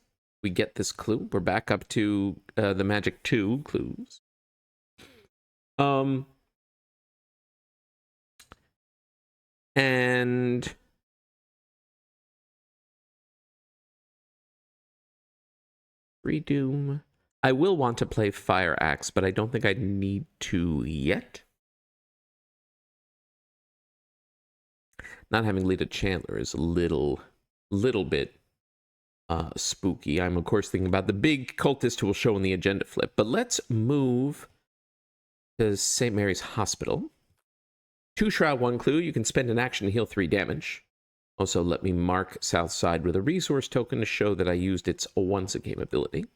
We get this clue. We're back up to the magic 2 clues. And Redoom. I will want to play Fire Axe, but I don't think I need to yet. Not having Lita Chandler is a little bit spooky. I'm, of course, thinking about the big cultist who will show in the agenda flip. But let's move to St. Mary's Hospital. 2 shroud, 1 clue. You can spend an action to heal 3 damage. Also, let me mark Southside with a resource token to show that I used its once-a-game ability.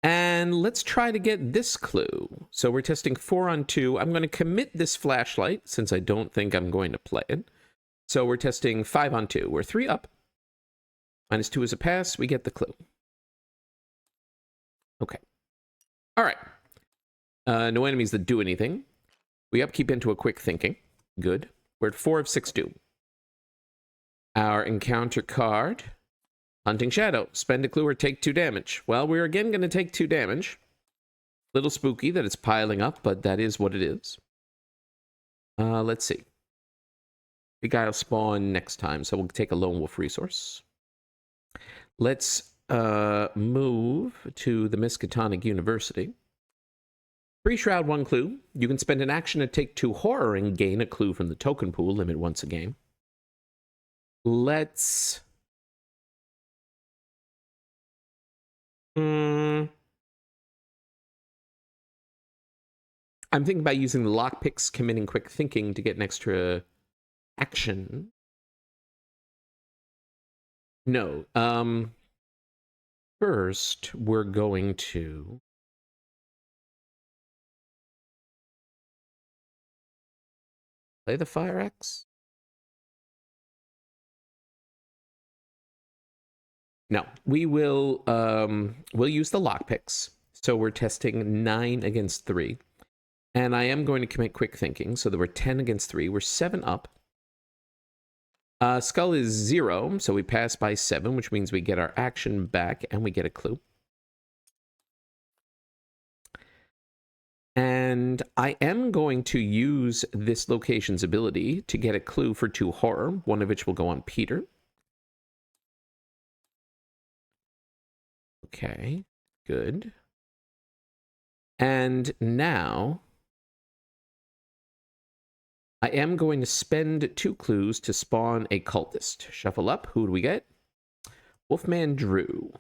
And let's try to get this clue. So we're testing 4 on 2. I'm going to commit this flashlight since I don't think I'm going to play it. So we're testing 5 on 2. We're 3 up. -2 is a pass. We get the clue. Okay. All right. No enemies that do anything. We upkeep into a quick thinking. Good. We're at 4 of 6 doom. Our encounter card. Hunting Shadow. Spend a clue or take 2 damage. Well, we're again going to take 2 damage. Little spooky that it's piling up, but that is what it is. Let's see. The guy will spawn next time, so we'll take a Lone Wolf resource. Let's move to the Miskatonic University. 3 shroud, 1 clue. You can spend an action to take 2 horror and gain a clue from the token pool. Limit once a game. Let's... I'm thinking about using the lockpicks, committing quick thinking to get an extra action. No. First, we're going to... play the Fire Axe? No, we will, we'll use the lockpicks. So we're testing 9 against 3. And I am going to commit quick thinking. So that we're 10 against 3. We're 7 up. Skull is 0, so we pass by 7, which means we get our action back and we get a clue. And I am going to use this location's ability to get a clue for 2 horror, one of which will go on Peter. Okay, good. And now I am going to spend 2 clues to spawn a cultist. Shuffle up. Who do we get? Wolfman Drew.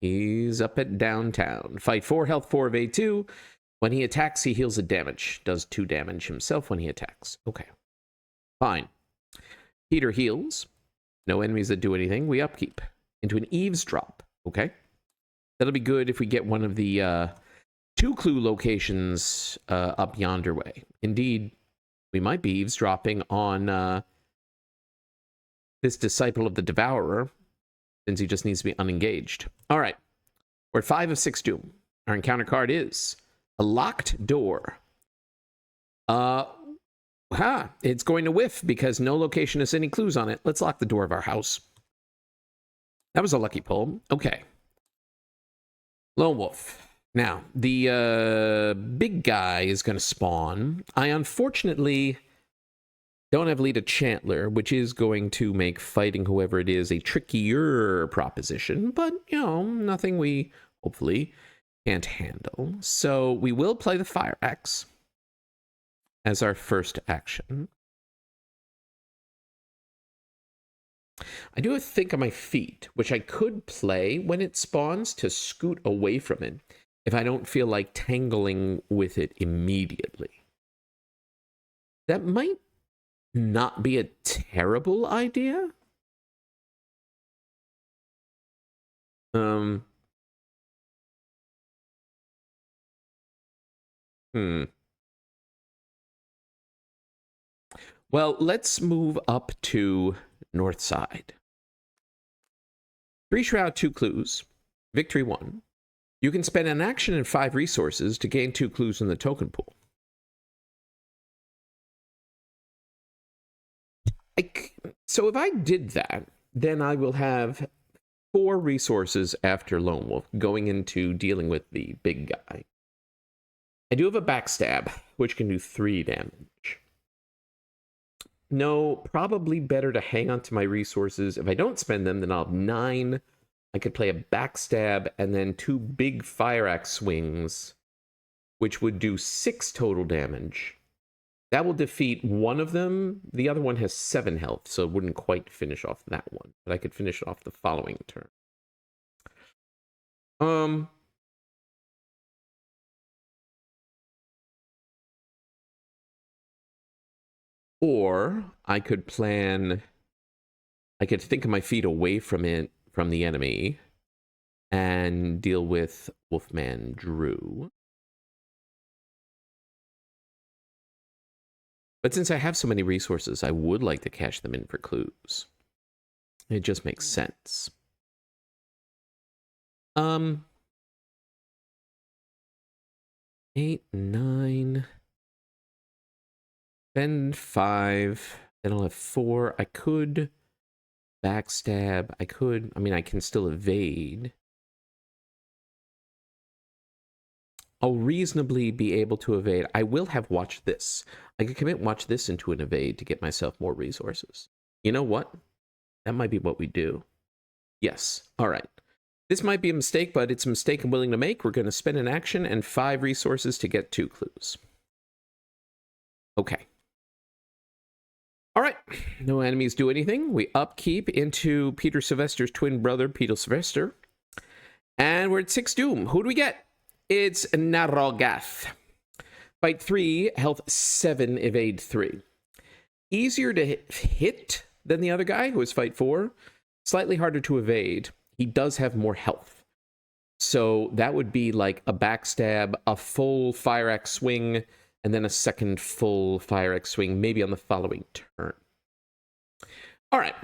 He's up at downtown. Fight 4, health 4, evade 2. When he attacks, he heals a damage. Does 2 damage himself when he attacks. Okay. Fine. Peter heals. No enemies that do anything. We upkeep into an eavesdrop. Okay. That'll be good if we get one of the 2 clue locations up yonder way. Indeed, we might be eavesdropping on this disciple of the Devourer, since he just needs to be unengaged. All right. We're at 5 of 6 doom. Our encounter card is a locked door. It's going to whiff because no location has any clues on it. Let's lock the door of our house. That was a lucky pull. Okay. Lone Wolf. Now, the big guy is going to spawn. I unfortunately don't have Lead a Chantler, which is going to make fighting whoever it is a trickier proposition, but, you know, nothing we hopefully can't handle. So we will play the Fire Axe as our first action. I do have Think on My Feet, which I could play when it spawns to scoot away from it if I don't feel like tangling with it immediately. That might not be a terrible idea. Well, let's move up to north side. 3 shroud, 2 clues. Victory 1. You can spend an action and 5 resources to gain 2 clues in the token pool. So if I did that, then I will have 4 resources after Lone Wolf going into dealing with the big guy. I do have a backstab, which can do 3 damage. No, probably better to hang on to my resources. If I don't spend them, then I'll have 9. I could play a backstab and then 2 big fire axe swings, which would do 6 total damage. That will defeat one of them. The other one has 7 health, so it wouldn't quite finish off that one. But I could finish off the following turn. Or I could plan... I could think of my feet away from it, from the enemy, and deal with Wolfman Drew. But since I have so many resources, I would like to cash them in for clues. It just makes sense. 8, 9... Spend 5, then I'll have 4. I could backstab. I can still evade. I'll reasonably be able to evade. I will have Watch This. I could commit Watch This into an evade to get myself more resources. You know what? That might be what we do. Yes. All right. This might be a mistake, but it's a mistake I'm willing to make. We're going to spend an action and 5 resources to get 2 clues. Okay. All right. No enemies do anything. We upkeep into Peter Sylvester's twin brother, Peter Sylvester. And we're at 6 doom. Who do we get? It's Narogath. Fight 3, health 7, evade 3. Easier to hit than the other guy, who is fight 4. Slightly harder to evade. He does have more health. So that would be like a backstab, a full fire axe swing, and then a second full fire axe swing, maybe on the following turn. All right.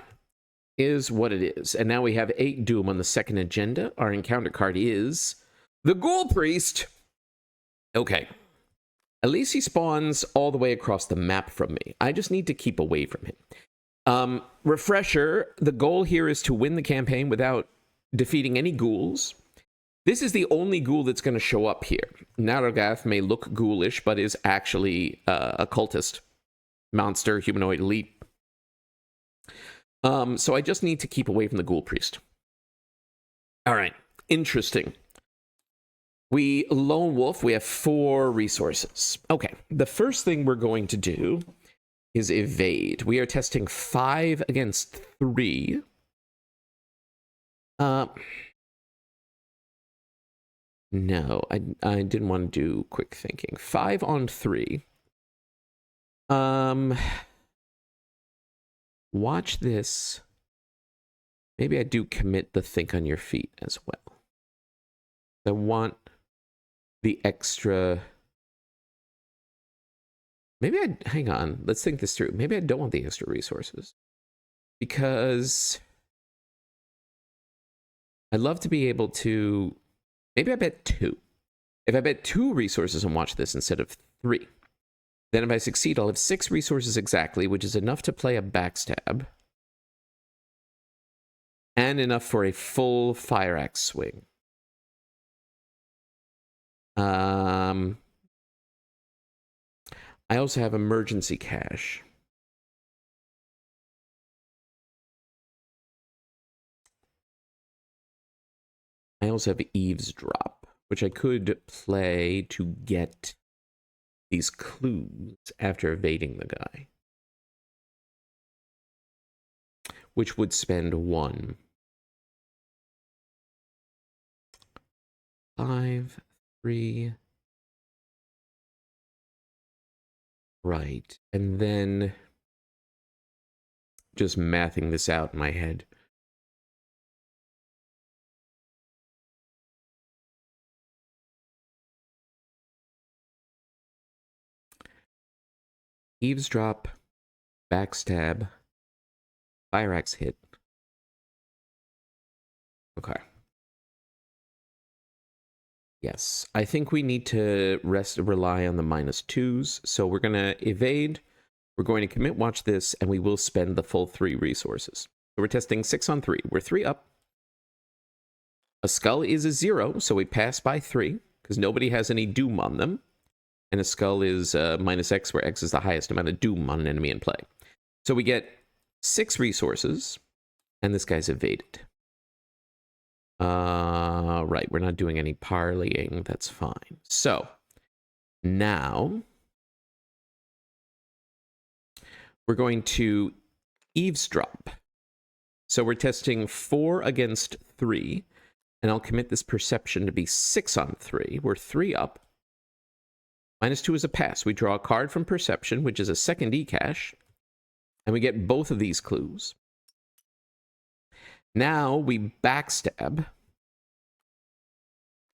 is what it is. And now we have 8 Doom on the second agenda. Our encounter card is the Ghoul Priest. Okay. At least he spawns all the way across the map from me. I just need to keep away from him. Refresher, the goal here is to win the campaign without defeating any ghouls. This is the only ghoul that's going to show up here. Rougarou may look ghoulish, but is actually a cultist. Monster, humanoid, elite. So I just need to keep away from the Ghoul Priest. All right, interesting. We lone wolf, we have 4 resources. Okay, the first thing we're going to do is evade. We are testing 5 against 3. No, I didn't want to do quick thinking. 5 on 3. Watch this. Maybe I do commit the think on your feet as well. I want the extra... Maybe hang on, let's think this through. Maybe I don't want the extra resources. Because I'd love to be able to... Maybe I bet 2. If I bet 2 resources and watch this instead of 3, then if I succeed, I'll have 6 resources exactly, which is enough to play a backstab. And enough for a full fire axe swing. I also have emergency cash. I also have eavesdrop, which I could play to get these clues after evading the guy. Which would spend 1. 5, 3. Right. And then just mathing this out in my head. Eavesdrop, backstab, fire axe hit. Okay. Yes, I think we need to rely on the -2s. So we're going to evade. We're going to commit watch this, and we will spend the full 3 resources. So we're testing 6 on 3. We're 3 up. A skull is a 0, so we pass by 3, because nobody has any doom on them. And a skull is -X, where X is the highest amount of doom on an enemy in play. So we get 6 resources, and this guy's evaded. Right, we're not doing any parleying. That's fine. So, now, we're going to eavesdrop. So we're testing 4 against 3, and I'll commit this perception to be 6 on 3. We're 3 up. -2 is a pass. We draw a card from perception, which is a second e-cash, and we get both of these clues. Now we backstab.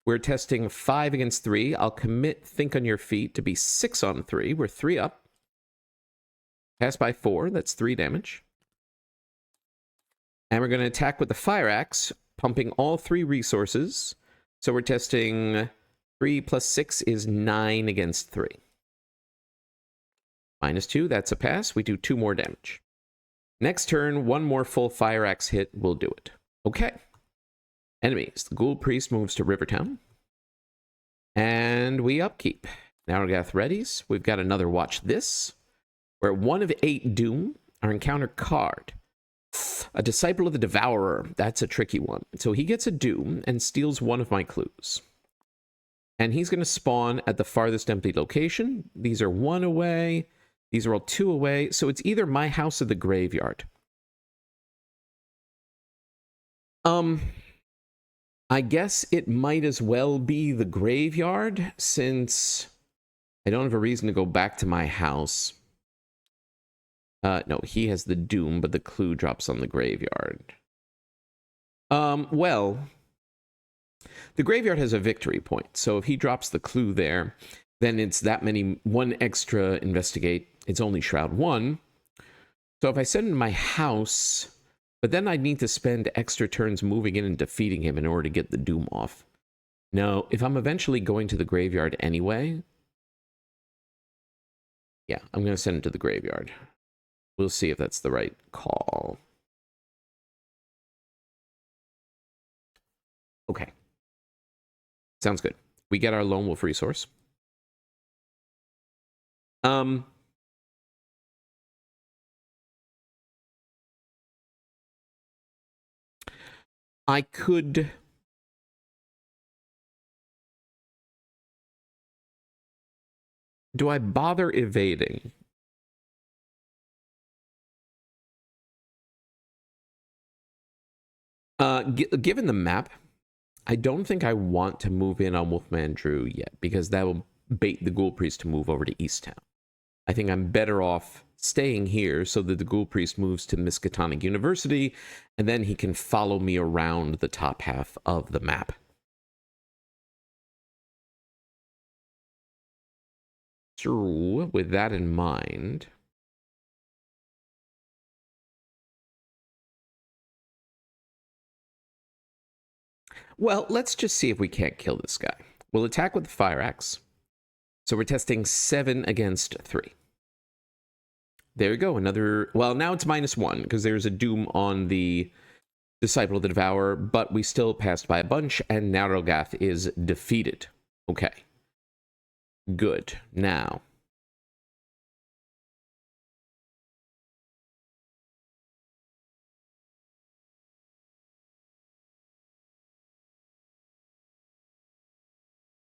We're testing 5 against 3. I'll commit think on your feet to be 6 on 3. We're 3 up. Pass by 4. That's 3 damage. And we're going to attack with the fire axe, pumping all 3 resources. So we're testing 3 plus 6 is 9 against 3. -2, that's a pass. We do 2 more damage. Next turn, 1 more full fire axe hit will do it. Okay. Enemies. The Ghoul Priest moves to Rivertown. And we upkeep. Now Rougarou readies. We've got another watch this. We're at 1 of 8 Doom. Our encounter card. A Disciple of the Devourer. That's a tricky one. So he gets a Doom and steals 1 of my clues. And he's going to spawn at the farthest empty location. These are 1 away. These are all 2 away. So it's either my house or the graveyard. I guess it might as well be the graveyard, since I don't have a reason to go back to my house. No, he has the Doom, but the clue drops on the graveyard. Well, the graveyard has a victory point, so if he drops the clue there, then it's that many, 1 extra investigate. It's only Shroud 1. So if I send in my house, But then I'd need to spend extra turns moving in and defeating him in order to get the Doom off. No, if I'm eventually going to the graveyard anyway... Yeah, I'm going to send him to the graveyard. We'll see if that's the right call. Okay. Sounds good. We get our Lone Wolf resource. I could... Do I bother evading? Given the map, I don't think I want to move in on Wolfman Drew yet, because that will bait the Ghoul Priest to move over to East Town. I think I'm better off staying here so that the Ghoul Priest moves to Miskatonic University, and then he can follow me around the top half of the map. So, with that in mind... Well, let's just see if we can't kill this guy. We'll attack with the Fire Axe. So we're testing 7 against 3. There we go, another... Well, now it's -1, because there's a Doom on the Disciple of the Devourer, but we still passed by a bunch, and Rougarou is defeated. Okay. Good. Now...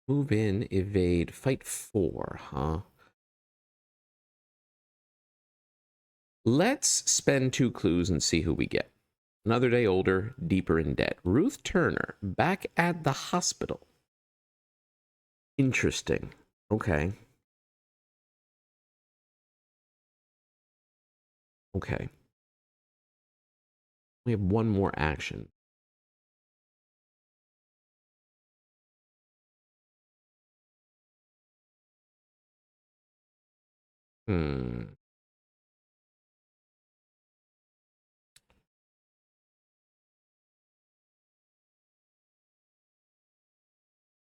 Move in, evade, fight 4, huh? Let's spend 2 clues and see who we get. Another day older, deeper in debt. Ruth Turner, back at the hospital. Interesting. Okay. Okay. We have one more action.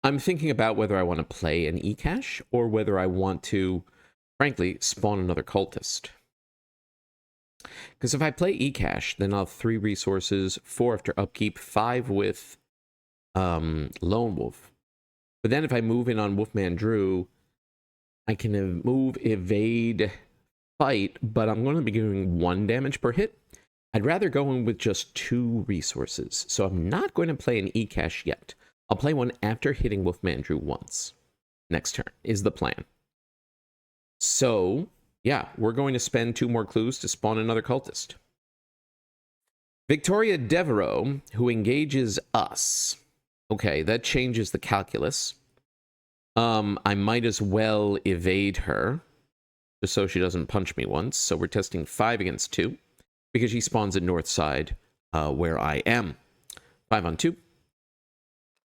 I'm thinking about whether I want to play an e-cache or whether I want to, frankly, spawn another cultist. Because if I play e-cache, then I'll have 3 resources, 4 after upkeep, 5 with Lone Wolf. But then if I move in on Wolfman Drew, I can move, evade, fight, but I'm going to be doing 1 damage per hit. I'd rather go in with just 2 resources, so I'm not going to play an e-cache yet. I'll play one after hitting Wolfman Drew once. Next turn is the plan. So, yeah, we're going to spend 2 more clues to spawn another cultist. Victoria Devereaux, who engages us. Okay, that changes the calculus. I might as well evade her, just so she doesn't punch me once. So we're testing 5 against 2, because she spawns at north side, where I am. 5 on 2.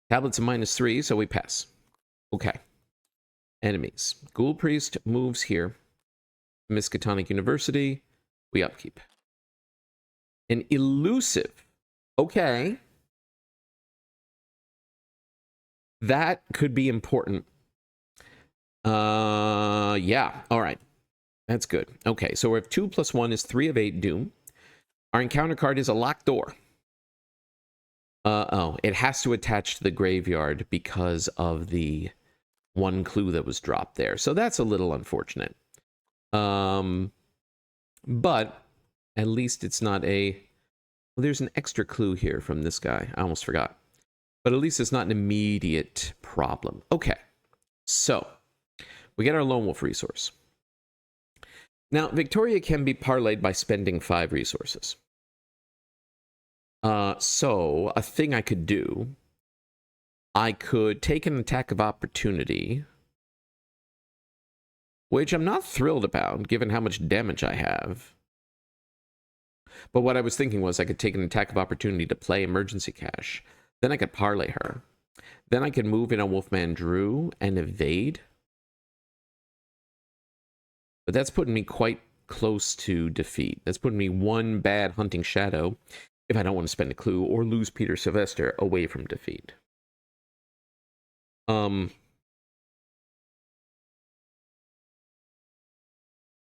Tablets of -3, so we pass. Okay. Enemies. Ghoul Priest moves here. Miskatonic University. We upkeep. An elusive. Okay. That could be important. Yeah. All right. That's good. Okay, so we have 2 + 1 is 3 of 8 Doom. Our encounter card is a locked door. Oh, it has to attach to the graveyard because of the 1 clue that was dropped there. So that's a little unfortunate. But at least it's not a... Well, there's an extra clue here from this guy. I almost forgot. But at least it's not an immediate problem. Okay, so we get our Lone Wolf resource. Now, Victoria can be parlayed by spending 5 resources. So, a thing I could do, I could take an attack of opportunity, which I'm not thrilled about, given how much damage I have. But what I was thinking was I could take an attack of opportunity to play emergency cache. Then I could parlay her. Then I could move in on Wolfman Drew and evade. But that's putting me quite close to defeat. That's putting me one bad hunting shadow if I don't want to spend a clue or lose Peter Sylvester away from defeat.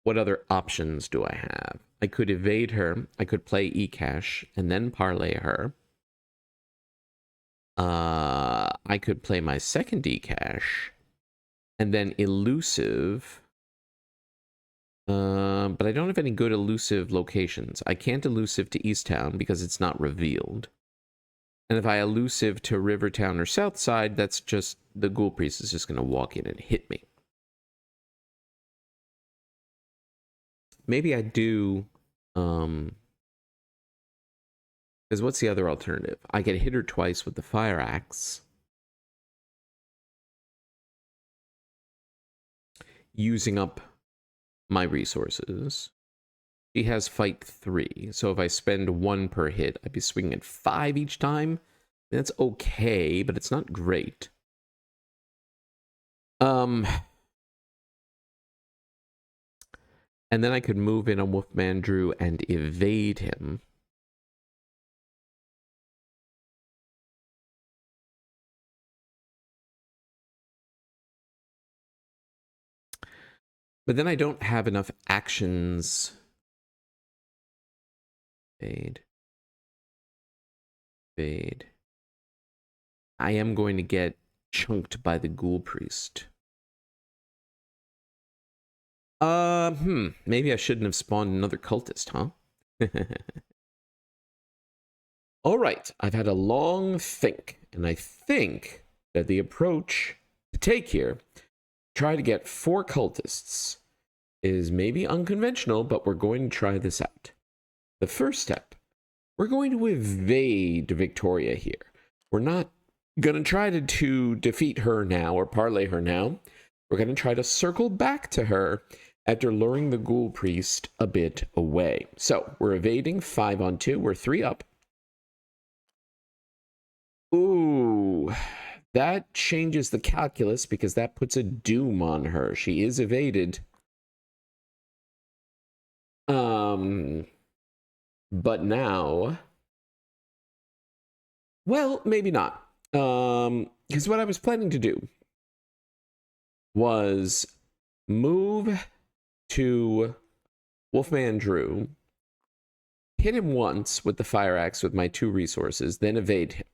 What other options do I have? I could evade her. I could play eCash and then parlay her. I could play my second eCash and then elusive. But I don't have any good elusive locations. I can't elusive to Easttown because it's not revealed. And if I elusive to Rivertown or Southside, that's just, the Ghoul Priest is just going to walk in and hit me. Maybe I do, because what's the other alternative? I could hit her twice with the fire axe, using up my resources. She has fight 3, so if I spend 1 per hit, I'd be swinging at 5 each time. That's okay, but it's not great. And then I could move in on Wolfman Drew and evade him. But then I don't have enough actions. Evade. Evade. I am going to get chunked by the Ghoul Priest. Maybe I shouldn't have spawned another cultist, huh? All right, I've had a long think, and I think that the approach to take here, try to get 4 cultists, is maybe unconventional, but we're going to try this out. The first step, we're going to evade Victoria here. We're not going to try to defeat her now or parlay her now. We're going to try to circle back to her after luring the Ghoul Priest a bit away. So we're evading 5 on 2. We're 3 up. Ooh, that changes the calculus because that puts a doom on her. She is evaded. But now, well, maybe not. Because what I was planning to do was move to Wolfman Drew, hit him once with the fire axe with my 2 resources, then evade him.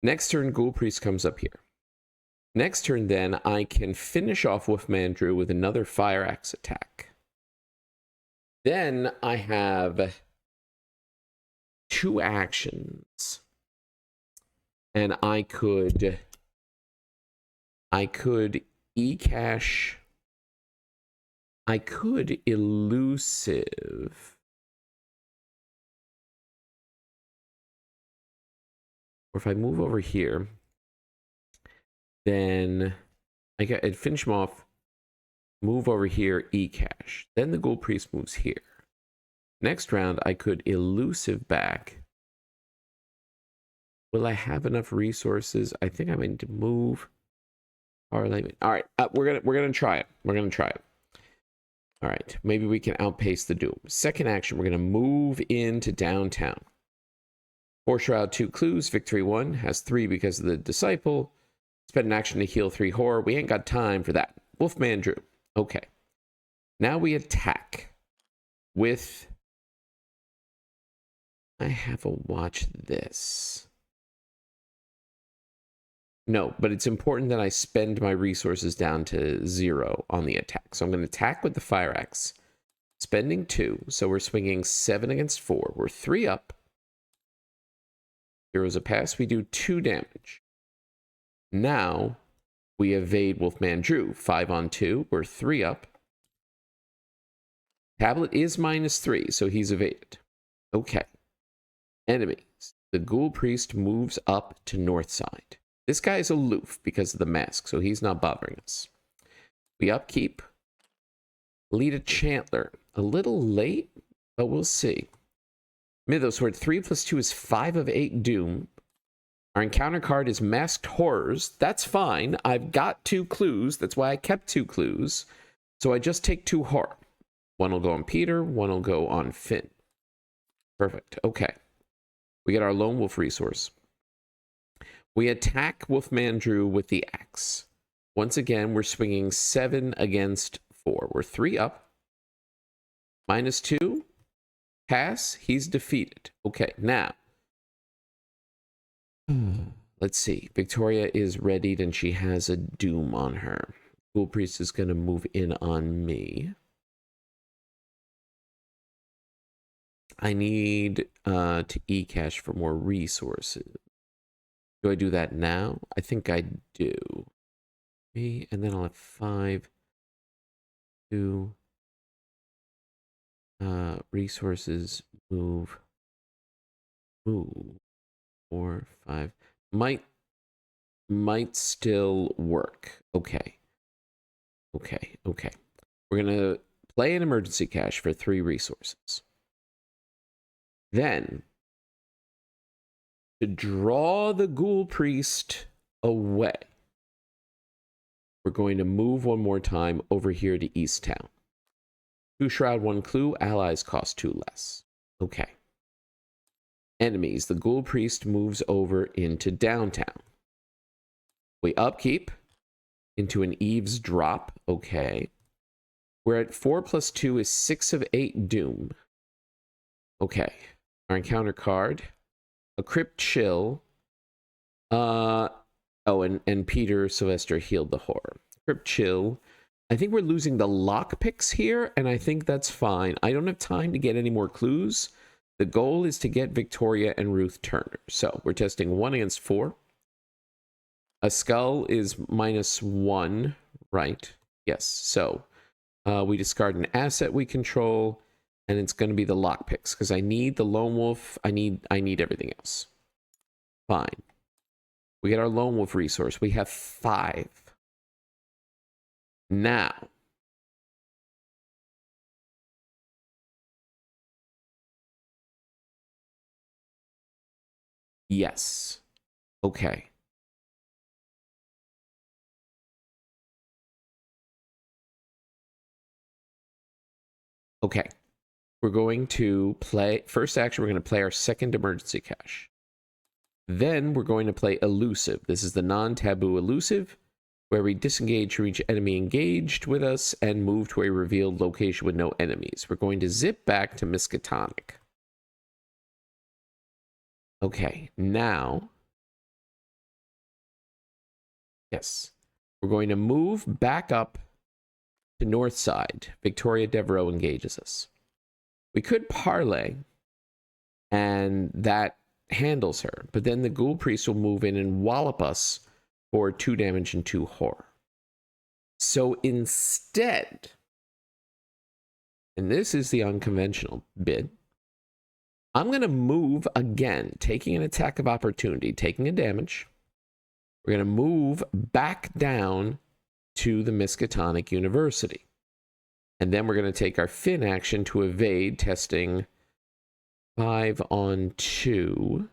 Next turn, Ghoul Priest comes up here. Next turn, then, I can finish off Wolfman Drew with another fire axe attack. Then I have 2 actions. And I could e-cash. I could elusive. Or if I move over here, then I'd finish him off, move over here, e-cash. Then the Ghoul Priest moves here. Next round, I could elusive back. Will I have enough resources? I think I'm going to move. All right, we're gonna try it. We're gonna try it. All right, maybe we can outpace the doom. Second action, we're gonna move into downtown. 4 Shroud, 2 Clues, Victory 1, has 3 because of the Disciple. Spend an action to heal 3 Horror. We ain't got time for that. Wolfman Drew. Okay. Now we attack with... I have a watch this. No, but it's important that I spend my resources down to 0 on the attack. So I'm going to attack with the fire axe. Spending 2, so we're swinging 7 against 4. We're 3 up. 0's a pass. We do 2 damage. Now we evade Wolfman Drew. 5 on 2. We're 3 up. Tablet is -3, so he's evaded. Okay. Enemies. The Ghoul Priest moves up to north side. This guy is aloof because of the mask, so he's not bothering us. We upkeep. Lead a Chantler. A little late, but we'll see. Mythos, where 3 + 2 is 5 of 8 Doom. Our encounter card is Masked Horrors. That's fine. I've got 2 clues. That's why I kept 2 clues. So I just take 2 Horror. One will go on Peter, one will go on Finn. Perfect. Okay. We get our Lone Wolf resource. We attack Wolfman Drew with the axe. Once again, we're swinging 7 against 4. We're 3 up. -2. Pass. He's defeated. Okay, now. Let's see. Victoria is readied and she has a doom on her. Ghoul Priest is going to move in on me. I need to e-cash for more resources. Do I do that now? I think I do. And then I'll have 5, 2, resources, move, 4, 5. Might still work. Okay. We're gonna play an emergency cache for 3 resources. Then, to draw the Ghoul Priest away, we're going to move one more time over here to East Town. 2 Shroud, 1 Clue. Allies cost 2 less. Okay. Enemies. The Ghoul Priest moves over into downtown. We upkeep into an eavesdrop. Okay. We're at 4 + 2 is 6 of 8 doom. Okay. Our encounter card. A Crypt Chill. Oh, and Peter Sylvester healed the horror. Crypt Chill. I think we're losing the lockpicks here, and I think that's fine. I don't have time to get any more clues. The goal is to get Victoria and Ruth Turner. So we're testing 1 against 4. A skull is -1, right? Yes. So we discard an asset we control, and it's going to be the lockpicks because I need the Lone Wolf. I need everything else. Fine. We get our Lone Wolf resource. We have 5. Now, yes. Okay. Okay. We're going to play, first action, we're going to play our second emergency cache. Then we're going to play Elusive. This is the non-taboo Elusive, where we disengage from each enemy engaged with us and move to a revealed location with no enemies. We're going to zip back to Miskatonic. Okay, now, yes, we're going to move back up to North Side. Victoria Devereaux engages us. We could parlay, and that handles her, but then the Ghoul Priest will move in and wallop us for 2 damage and 2 horror. So instead, and this is the unconventional bit, I'm going to move again, taking an attack of opportunity, taking a damage. We're going to move back down to the Miskatonic University. And then we're going to take our Finn action to evade, testing 5 on 2.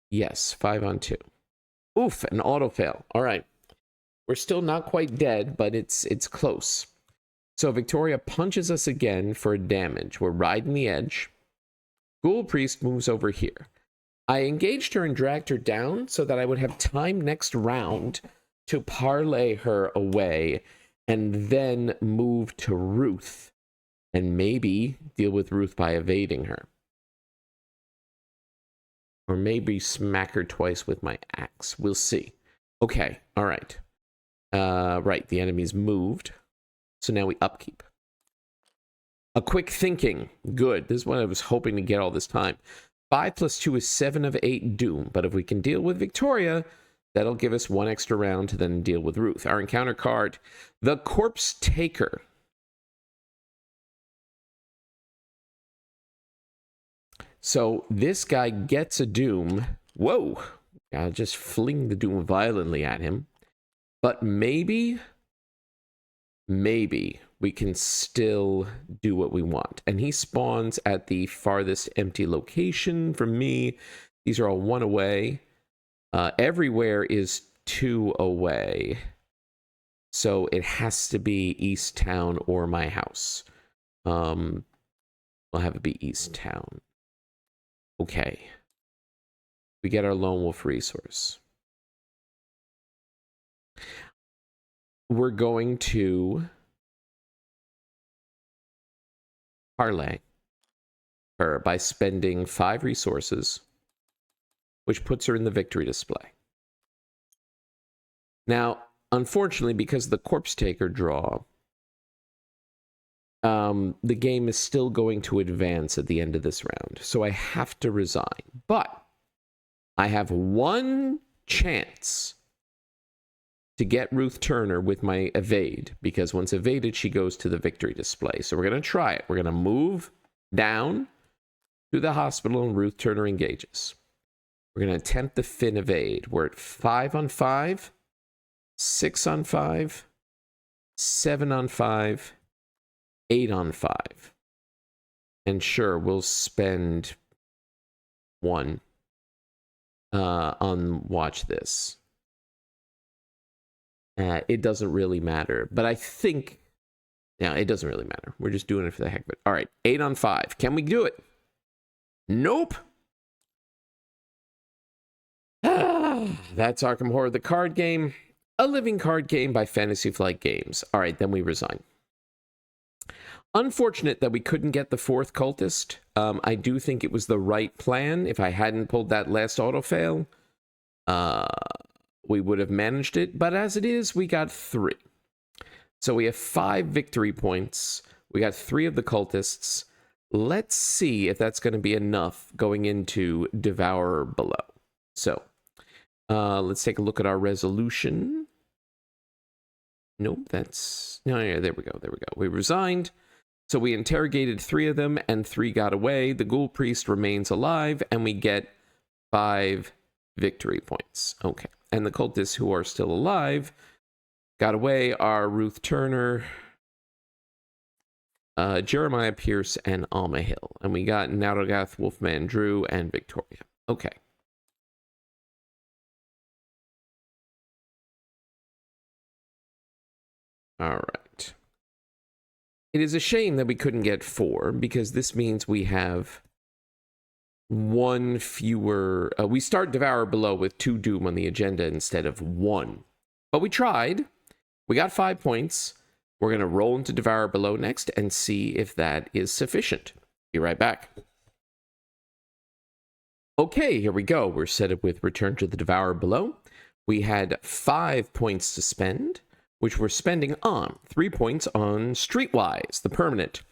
Yes, 5 on 2. Oof, an auto fail. All right. We're still not quite dead, but it's close. So Victoria punches us again for damage. We're riding the edge. Ghoul Priest moves over here. I engaged her and dragged her down so that I would have time next round to parlay her away and then move to Ruth and maybe deal with Ruth by evading her. Or maybe smack her twice with my axe. We'll see. Okay, all right. Right, the enemy's moved. So now we upkeep. A quick thinking. Good. This is what I was hoping to get all this time. 5 + 2 is 7 of 8 doom. But if we can deal with Victoria, that'll give us 1 extra round to then deal with Ruth. Our encounter card, the Corpse Taker. So this guy gets a doom. Whoa. I'll just fling the doom violently at him. But maybe we can still do what we want. And he spawns at the farthest empty location from me. These are all 1 away. Everywhere is 2 away. So it has to be East Town or my house. We'll have it be East Town. Okay. We get our lone wolf resource. We're going to parlay her by spending 5 resources, which puts her in the victory display. Now, unfortunately, because of the corpse taker draw, the game is still going to advance at the end of this round. So I have to resign. But I have one chance to get Ruth Turner with my evade, because once evaded, she goes to the victory display. So we're going to try it. We're going to move down to the hospital, and Ruth Turner engages. We're going to attempt the Finn evade. We're at 5 on 5, 6 on 5, 7 on 5, 8 on 5. And sure, we'll spend 1 on watch this. It doesn't really matter, but I think, yeah, it doesn't really matter. We're just doing it for the heck of it. All right, 8 on 5. Can we do it? Nope. That's Arkham Horror, the card game. A living card game by Fantasy Flight Games. All right, then we resign. Unfortunate that we couldn't get the 4th cultist. I do think it was the right plan. If I hadn't pulled that last auto-fail, we would have managed it. But as it is, we got 3. So we have 5 victory points. We got 3 of the cultists. Let's see if that's going to be enough going into Devourer below. So let's take a look at our resolution. Nope, that's... No, yeah, there we go, there we go. We resigned. So we interrogated 3 of them, and 3 got away. The Ghoul Priest remains alive, and we get 5 victory points. Okay. And the cultists who are still alive got away are Ruth Turner, Jeremiah Pierce, and Alma Hill. And we got Naragath, Wolfman Drew, and Victoria. Okay. All right. It is a shame that we couldn't get 4, because this means we have 1 fewer... we start Devourer below with 2 Doom on the agenda instead of 1. But we tried. We got 5 points. We're going to roll into Devourer below next and see if that is sufficient. Be right back. Okay, here we go. We're set up with Return to the Devourer below. We had 5 points to spend, which we're spending on 3 points on Streetwise, the permanent.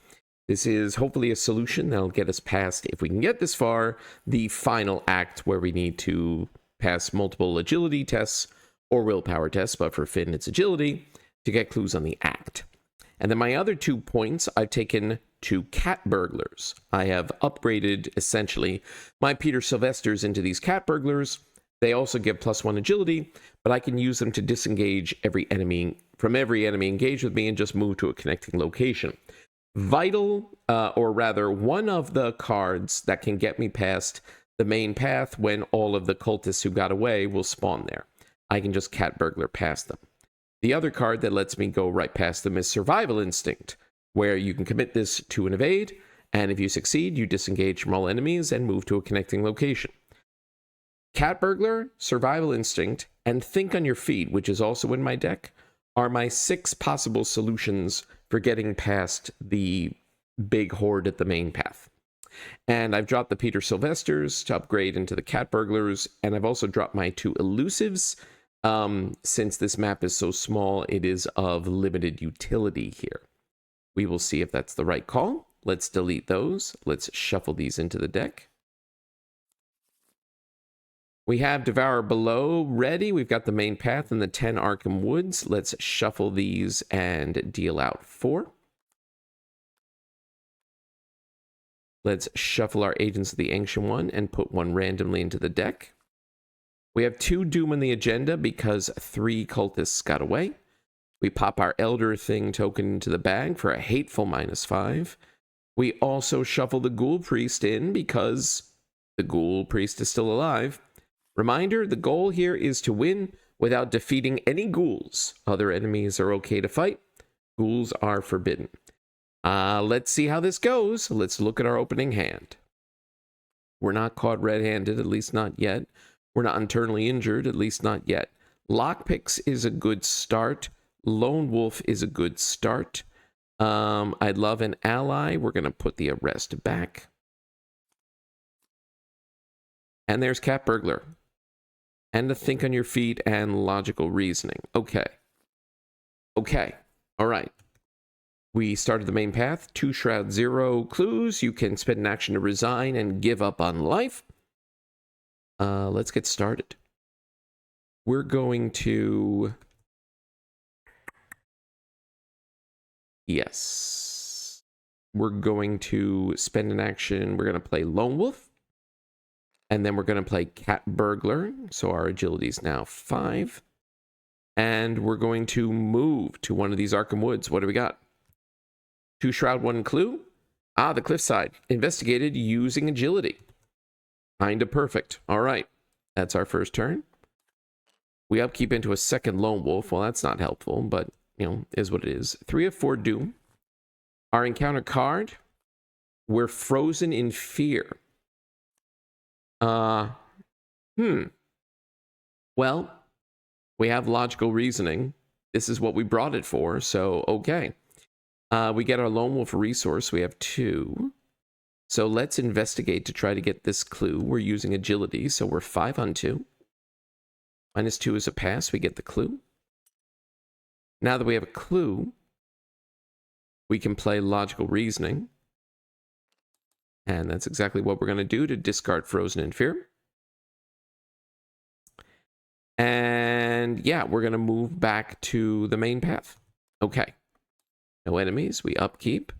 This is hopefully a solution that'll get us past, if we can get this far, the final act where we need to pass multiple agility tests or willpower tests, but for Finn it's agility, to get clues on the act. And then my other 2 points I've taken to cat burglars. I have upgraded, essentially, my Peter Sylvesters into these cat burglars. They also give +1 agility, but I can use them to disengage every enemy engaged with me and just move to a connecting location. Vital, or rather, one of the cards that can get me past the main path when all of the cultists who got away will spawn there. I can just cat burglar past them. The other card that lets me go right past them is Survival Instinct, where you can commit this to an evade, and if you succeed, you disengage from all enemies and move to a connecting location. Cat Burglar, Survival Instinct, and Think on Your Feet, which is also in my deck, are my 6 possible solutions for getting past the big horde at the main path. And I've dropped the Peter Sylvesters to upgrade into the Cat Burglars, and I've also dropped my 2 Elusives. Since this map is so small, it is of limited utility here. We will see if that's the right call. Let's delete those. Let's shuffle these into the deck. We have Devourer below ready. We've got the main path and the 10 Arkham Woods. Let's shuffle these and deal out 4. Let's shuffle our Agents of the Ancient One and put 1 randomly into the deck. We have 2 Doom on the agenda because 3 cultists got away. We pop our Elder Thing token into the bag for a hateful -5. We also shuffle the Ghoul Priest in because the Ghoul Priest is still alive. Reminder, the goal here is to win without defeating any ghouls. Other enemies are okay to fight. Ghouls are forbidden. Let's see how this goes. Let's look at our opening hand. We're not caught red-handed, at least not yet. We're not internally injured, at least not yet. Lockpicks is a good start. Lone Wolf is a good start. I'd love an ally. We're going to put the arrest back. And there's Cat Burglar. And to think on your feet and logical reasoning. Okay. Okay. All right. We started the main path. 2 Shroud, 0 clues. You can spend an action to resign and give up on life. Let's get started. We're going to... Yes. We're going to spend an action. We're going to play Lone Wolf. And then we're going to play Cat Burglar. So our agility is now 5. And we're going to move to one of these Arkham Woods. What do we got? 2 Shroud, 1 clue. The cliffside. Investigated using agility. Kinda perfect. All right. That's our first turn. We upkeep into a second Lone Wolf. Well, that's not helpful, but, you know, is what it is. 3 of 4 doom. Our encounter card. We're frozen in fear. Well, we have logical reasoning. This is what we brought it for, so okay. We get our Lone Wolf resource. We have 2. So let's investigate to try to get this clue. We're using agility, so we're 5 on 2. -2 is a pass. We get the clue. Now that we have a clue, we can play logical reasoning. And that's exactly what we're going to do to discard Frozen in Fear. And yeah, we're going to move back to the main path. Okay. No enemies. We upkeep.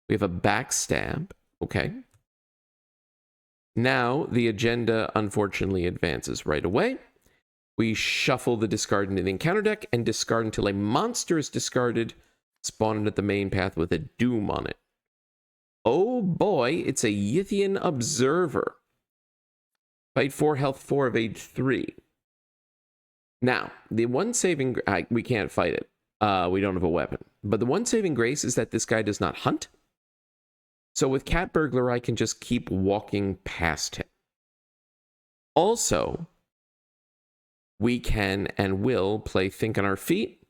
We have a backstab. Okay. Now the agenda unfortunately advances right away. We shuffle the discard into the encounter deck and discard until a monster is discarded, spawned at the main path with a doom on it. Oh boy, it's a Yithian Observer. Fight 4, health 4, evade 3. Now, the one saving... we can't fight it. We don't have a weapon. But the one saving grace is that this guy does not hunt. So with Cat Burglar, I can just keep walking past him. Also, we can and will play Think on Our Feet.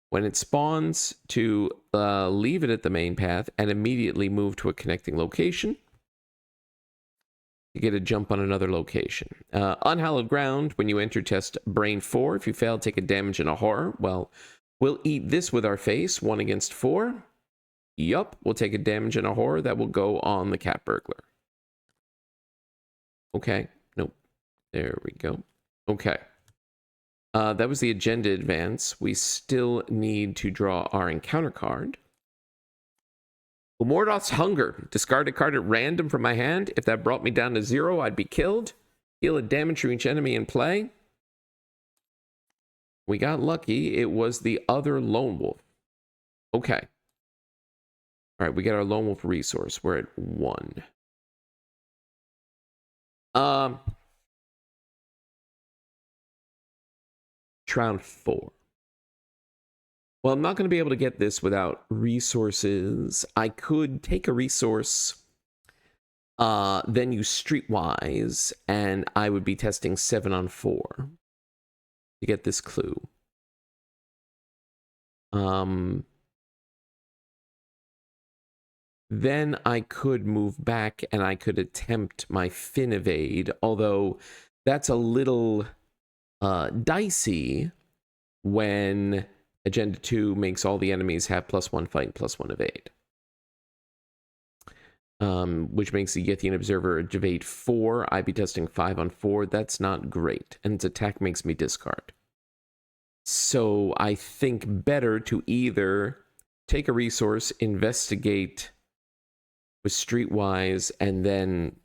When it spawns, to leave it at the main path and immediately move to a connecting location. You get a jump on another location. Unhallowed Ground, when you enter, test Brain 4. If you fail, take a damage in a horror. Well, we'll eat this with our face. 1 against 4. Yup, we'll take a damage in a horror. That will go on the Cat Burglar. Okay, nope. There we go. Okay. That was the agenda advance. We still need to draw our encounter card. Umordhoth's Hunger. Discard a card at random from my hand. If that brought me down to 0, I'd be killed. Heal a damage to each enemy in play. We got lucky. It was the other Lone Wolf. Okay. All right, we get our Lone Wolf resource. We're at 1. Round 4. Well, I'm not going to be able to get this without resources. I could take a resource, then use Streetwise, and I would be testing 7 on 4 to get this clue. Then I could move back and I could attempt my Fin Evade, although that's a little dicey when Agenda 2 makes all the enemies have +1 fight and +1 evade. Which makes the Yithian Observer evade 4. I'd be testing 5 on 4. That's not great. And its attack makes me discard. So I think better to either take a resource, investigate with Streetwise, and then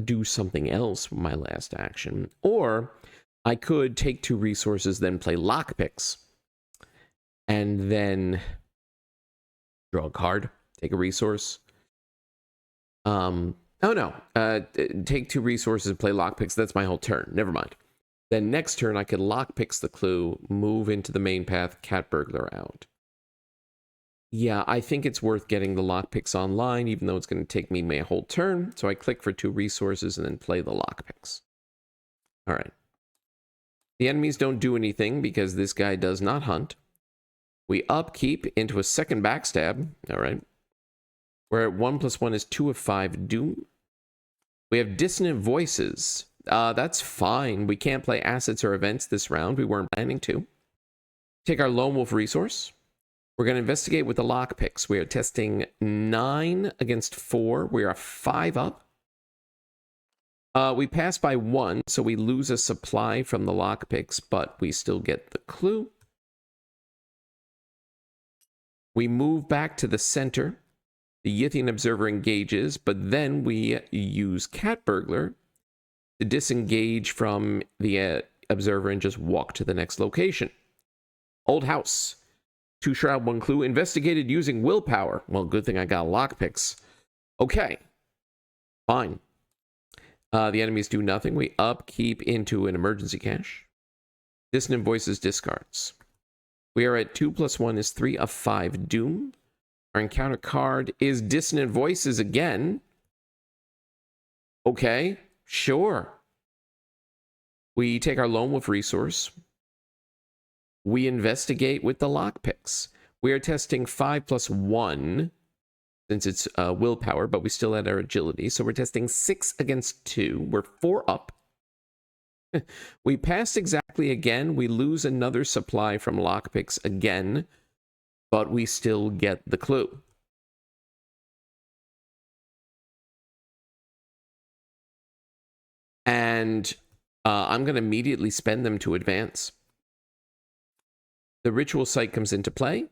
do something else with my last action. Or I could take 2 resources, then play Lockpicks, and then draw a card, take a resource. Oh, no. Take 2 resources and play lockpicks. That's my whole turn. Never mind. Then next turn, I could lockpicks the clue, move into the main path, cat burglar out. Yeah, I think it's worth getting the lockpicks online, even though it's going to take me my whole turn. So I click for 2 resources and then play the lockpicks. All right. The enemies don't do anything because this guy does not hunt. We upkeep into a second backstab. All right. We're at 1+1 is 2 of 5 doom. We have dissonant voices. That's fine. We can't play assets or events this round. We weren't planning to. Take our Lone Wolf resource. We're going to investigate with the lockpicks. We are testing 9 against 4. We are 5 up. We pass by 1, so we lose a supply from the lockpicks, but we still get the clue. We move back to the center. The Yithian Observer engages, but then we use Cat Burglar to disengage from the Observer and just walk to the next location. Old House. 2 Shroud, 1 Clue. Investigated using willpower. Well, good thing I got lockpicks. Okay. Fine. The enemies do nothing. We upkeep into an emergency cache. Dissonant Voices discards. We are at 2+1 is 3 of 5 doom. Our encounter card is Dissonant Voices again. Okay, sure. We take our Lone Wolf resource. We investigate with the lockpicks. We are testing 5+1, since it's willpower, but we still had our agility. So we're testing 6 against 2. We're 4 up. We passed exactly again. We lose another supply from lockpicks again, but we still get the clue. And I'm going to immediately spend them to advance. The ritual site comes into play.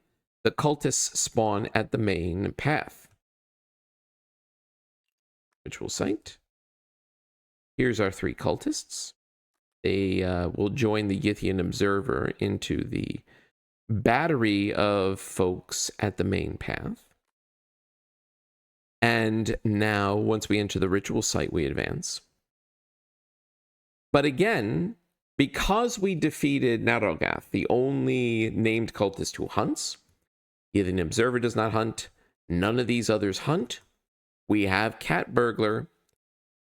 The cultists spawn at the main path. Ritual site. Here's our 3 cultists. They will join the Yithian Observer into the battery of folks at the main path. And now, once we enter the ritual site, we advance. But again, because we defeated Naroghath, the only named cultist who hunts, Yithian Observer does not hunt, none of these others hunt, we have Cat Burglar,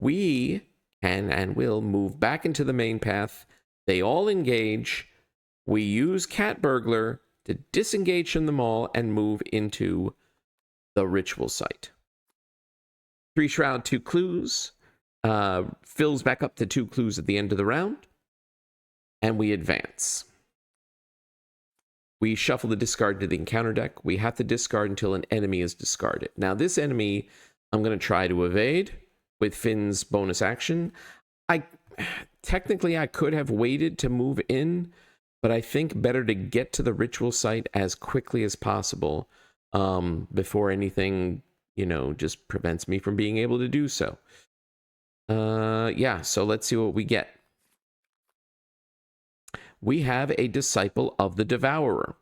we can and will move back into the main path, they all engage, we use Cat Burglar to disengage from them all and move into the ritual site. 3 Shroud, 2 Clues, fills back up to 2 clues at the end of the round, and we advance. We shuffle the discard to the encounter deck. We have to discard until an enemy is discarded. Now, this enemy, I'm going to try to evade with Finn's bonus action. Technically, I could have waited to move in, but I think better to get to the ritual site as quickly as possible before anything, just prevents me from being able to do so. Yeah, so let's see what we get. We have a Disciple of the Devourer.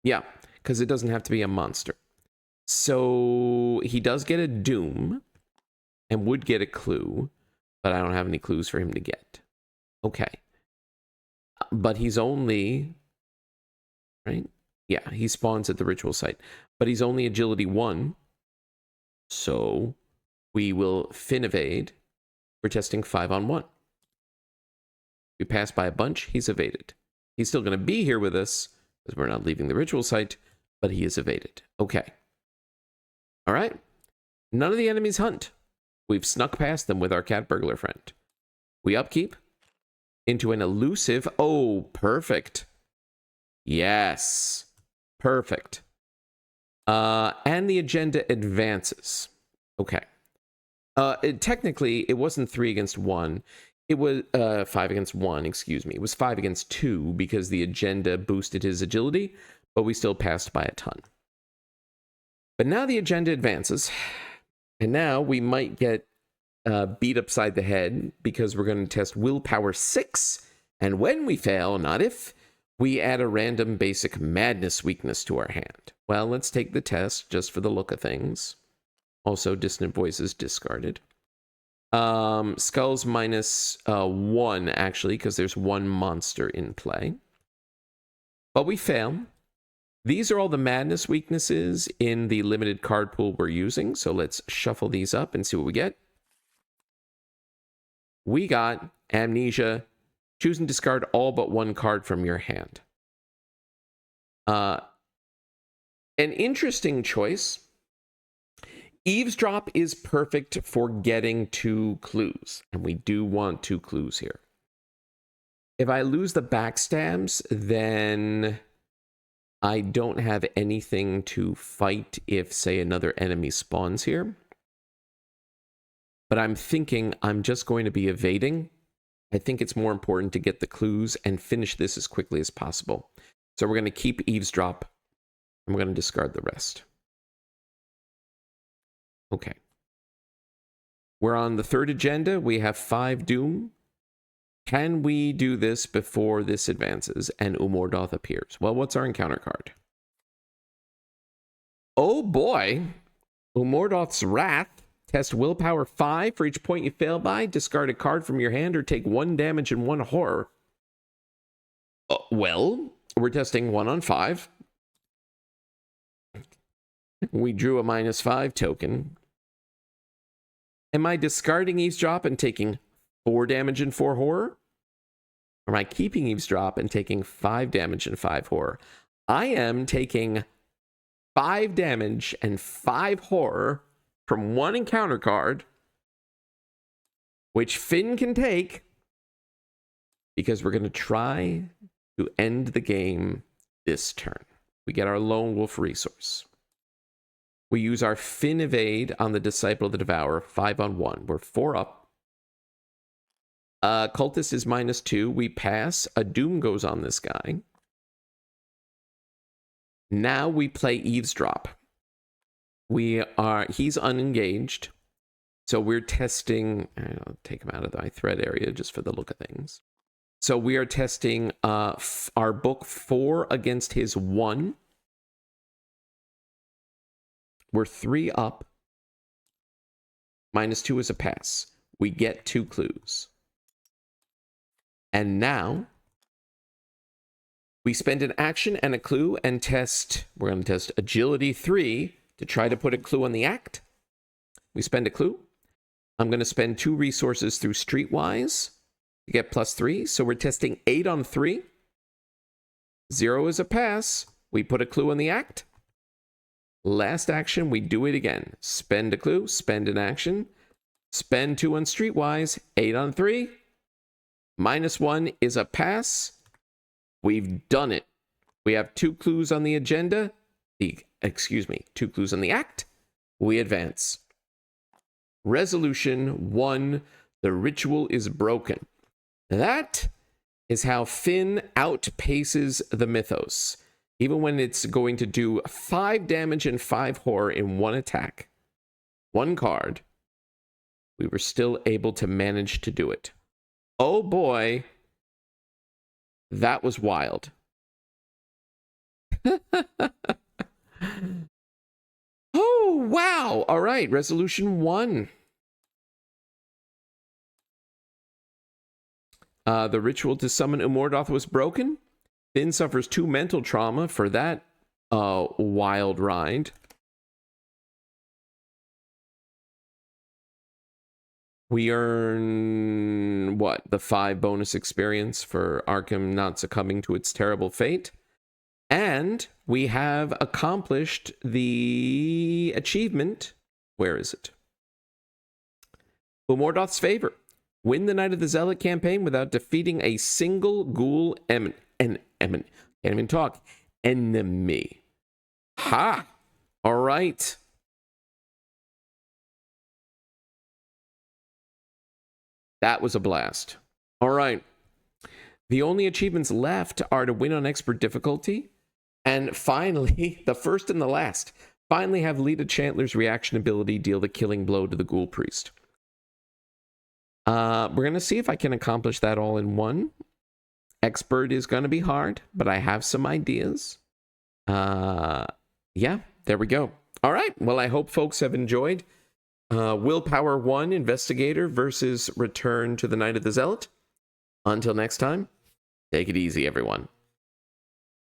Yeah, because it doesn't have to be a monster. So he does get a Doom and would get a clue, but I don't have any clues for him to get. Okay. But he's only... Right? Yeah, he spawns at the ritual site. But he's only agility 1. So we will Finn evade. We're testing 5 on 1. We pass by a bunch, he's evaded. He's still going to be here with us, because we're not leaving the ritual site, but he is evaded. Okay. All right. None of the enemies hunt. We've snuck past them with our Cat Burglar friend. We upkeep into an elusive... Oh, perfect. Yes. Perfect. And the agenda advances. Okay. Technically, it wasn't 3 against 1. It was 5 against 1, excuse me. It was 5 against 2 because the agenda boosted his agility, but we still passed by a ton. But now the agenda advances, and now we might get beat upside the head because we're going to test willpower 6, and when we fail, not if, We add a random basic madness weakness to our hand. Well, let's take the test just for the look of things. Also, Dissonant Voices discarded. Skulls minus 1, actually, because there's one monster in play. But we fail. These are all the madness weaknesses in the limited card pool we're using. So let's shuffle these up and see what we get. We got Amnesia. Choose and discard all but one card from your hand. An interesting choice. Eavesdrop is perfect for getting 2 clues, and we do want 2 clues here. If I lose the backstabs, then I don't have anything to fight if, say, another enemy spawns here. But I'm thinking I'm just going to be evading. I think it's more important to get the clues and finish this as quickly as possible. So we're going to keep Eavesdrop, and we're going to discard the rest. Okay. We're on the 3rd agenda. We have 5 Doom. Can we do this before this advances and Umordhoth appears? Well, what's our encounter card? Oh boy. Umordhoth's Wrath. Test willpower 5 for each point you fail by. Discard a card from your hand or take 1 damage and 1 horror. Well, we're testing 1 on 5. We drew a -5 token. Am I discarding Eavesdrop and taking 4 damage and 4 horror? Or am I keeping Eavesdrop and taking 5 damage and 5 horror? I am taking 5 damage and 5 horror from 1 encounter card, which Finn can take, because we're going to try to end the game this turn. We get our Lone Wolf resource. We use our Finn evade on the Disciple of the Devourer, 5 on 1. We're 4 up. Cultist is -2. We pass. A Doom goes on this guy. Now we play Eavesdrop. He's unengaged. So we're testing, I'll take him out of my threat area just for the look of things. So we are testing our book 4 against his 1. We're 3 up. -2 is a pass. We get 2 clues. And now we spend an action and a clue and test. We're going to test agility 3 to try to put a clue on the act. We spend a clue. I'm going to spend 2 resources through Streetwise to get +3. So we're testing 8 on 3. 0 is a pass. We put a clue on the act. Last action, we do it again. Spend a clue, spend an action. Spend 2 on Streetwise. 8 on 3. -1 is a pass. We've done it. We have 2 clues on the agenda. 2 clues on the act. We advance. Resolution 1. The ritual is broken. That is how Finn outpaces the mythos. Even when it's going to do 5 damage and 5 horror in 1 attack, 1 card, we were still able to manage to do it. Oh boy. That was wild. Oh, wow. All right, resolution 1. The ritual to summon Umordhoth was broken. Finn suffers 2 mental trauma for that wild ride. We earn, what, the 5 bonus experience for Arkham not succumbing to its terrible fate. And we have accomplished the achievement. Where is it? Umordhoth's Favor. Win the Night of the Zealot campaign without defeating a single ghoul can't even talk. Enemy. Ha! All right. That was a blast. All right. The only achievements left are to win on expert difficulty. And finally, the first and the last, finally have Lita Chandler's reaction ability deal the killing blow to the Ghoul Priest. We're going to see if I can accomplish that all in one. Expert is going to be hard, but I have some ideas. Yeah, there we go. All right. Well, I hope folks have enjoyed Willpower 1 Investigator versus Return to the Night of the Zealot. Until next time, take it easy, everyone.